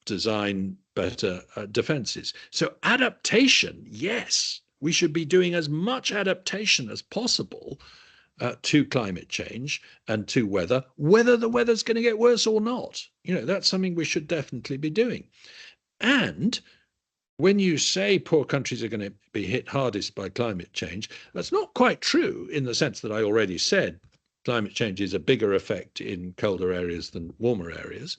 design better defenses. So adaptation, yes, we should be doing as much adaptation as possible to climate change and to weather, whether the weather's going to get worse or not. That's something we should definitely be doing. And when you say poor countries are going to be hit hardest by climate change, that's not quite true, in the sense that I already said climate change is a bigger effect in colder areas than warmer areas.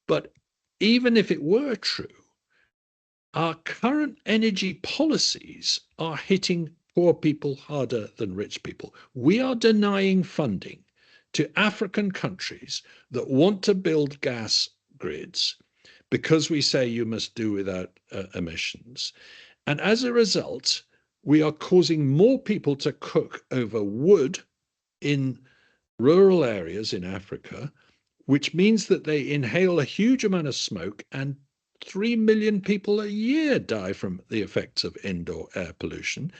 But even if it were true, our current energy policies are hitting poor people harder than rich people. We are denying funding to African countries that want to build gas grids because we say you must do without emissions. And as a result, we are causing more people to cook over wood in rural areas in Africa, which means that they inhale a huge amount of smoke, and 3 million people a year die from the effects of indoor air pollution.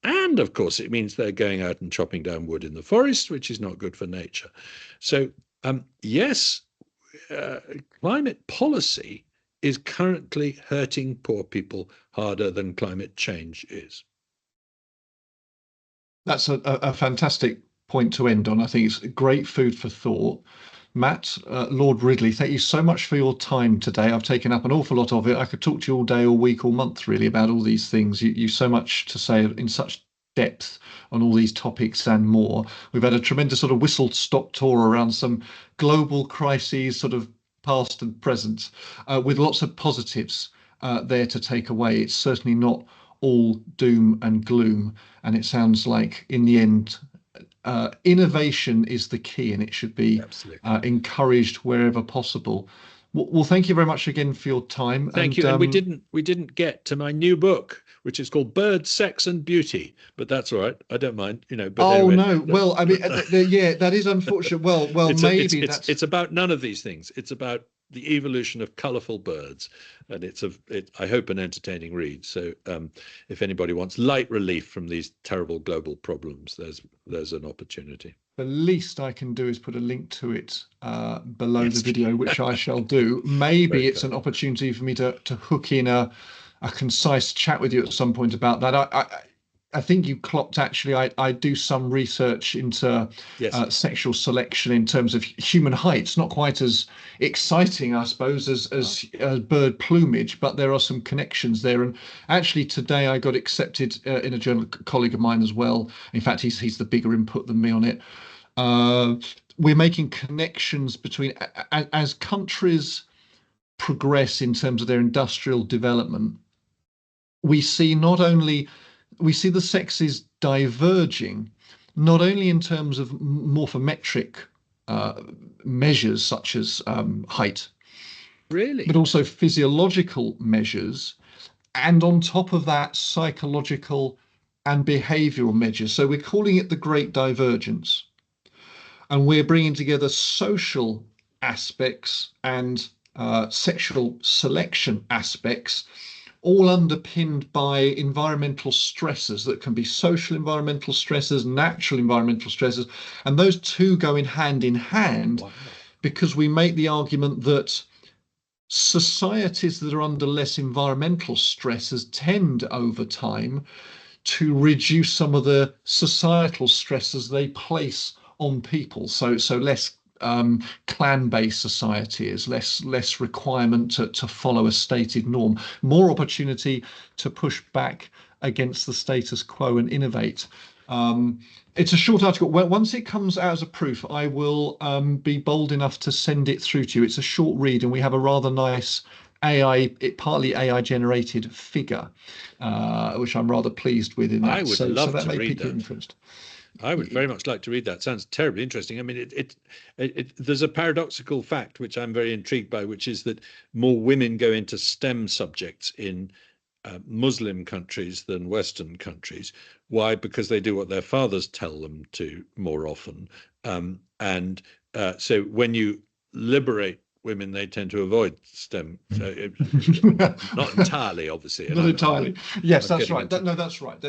And of course, it means they're going out and chopping down wood in the forest, which is not good for nature. So, yes, climate policy is currently hurting poor people harder than climate change is. That's a fantastic point to end on. I think it's great food for thought. Matt, Lord Ridley, thank you so much for your time today. I've taken up an awful lot of it. I could talk to you all day, all week, all month, really, about all these things. You so much to say in such depth on all these topics and more. We've had a tremendous sort of whistle-stop tour around some global crises, sort of past and present, with lots of positives there to take away. It's certainly not all doom and gloom. And it sounds like, in the end, innovation is the key, and it should be encouraged wherever possible. Well, thank you very much again for your time. Thank you. And we didn't get to my new book, which is called Bird, Sex and Beauty, but that's all right. I don't mind, But oh anyway, no, well, I mean, yeah, that is unfortunate. Well, maybe it's about none of these things. It's about the evolution of colourful birds, and I hope an entertaining read. So if anybody wants light relief from these terrible global problems, there's an opportunity. The least I can do is put a link to it below the video, which I shall do. Maybe it's an opportunity for me to hook in a concise chat with you at some point about that. I think you clocked, actually, I do some research into sexual selection in terms of human height. It's not quite as exciting, I suppose, as bird plumage, but there are some connections there. And actually, today I got accepted in a journal, a colleague of mine as well. In fact, he's the bigger input than me on it. We're making connections between, as countries progress in terms of their industrial development, we see the sexes diverging, not only in terms of morphometric measures such as height, really, but also physiological measures, and on top of that, psychological and behavioral measures. So we're calling it the Great Divergence, and we're bringing together social aspects and sexual selection aspects, all underpinned by environmental stresses that can be social environmental stresses, natural environmental stresses, and those two go in hand, because we make the argument that societies that are under less environmental stresses tend over time to reduce some of the societal stresses they place on people. So less clan-based societies, less requirement to follow a stated norm, more opportunity to push back against the status quo and innovate. It's a short article. Well, once it comes out as a proof, I will be bold enough to send it through to you. It's a short read, and we have a rather nice partly AI generated figure, which I'm rather pleased with in I that. would So love that to may read pique your that. interest. I would very much like to read that. Sounds terribly interesting. I mean, there's a paradoxical fact which I'm very intrigued by, which is that more women go into STEM subjects in Muslim countries than Western countries. Why? Because they do what their fathers tell them to more often. And so when you liberate women, they tend to avoid STEM. So not entirely, obviously. And Not entirely. Yes, I'm that's getting right. into. No, that's right.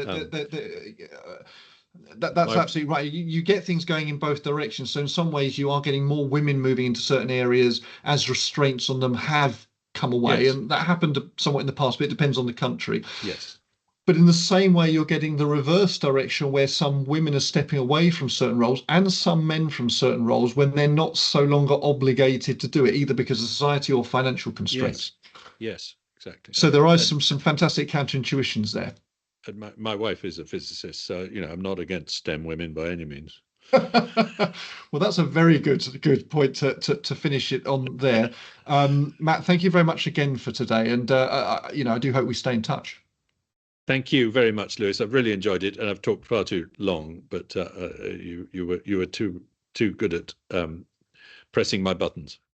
That's My absolutely right. You get things going in both directions. So in some ways, you are getting more women moving into certain areas as restraints on them have come away, Yes, and that happened somewhat in the past, but it depends on the country. yes, But in the same way, you're getting the reverse direction where some women are stepping away from certain roles and some men from certain roles when they're not so longer obligated to do it, either because of society or financial yes, constraints. yes, exactly. So there are And some fantastic counterintuitions there. and my wife is a physicist, so I'm not against STEM women by any means. Well, that's a very good point to finish it on there. Matt, thank you very much again for today, and I do hope we stay in touch. Thank you very much, Lewis. I've really enjoyed it, and I've talked far too long, but you were too good at pressing my buttons.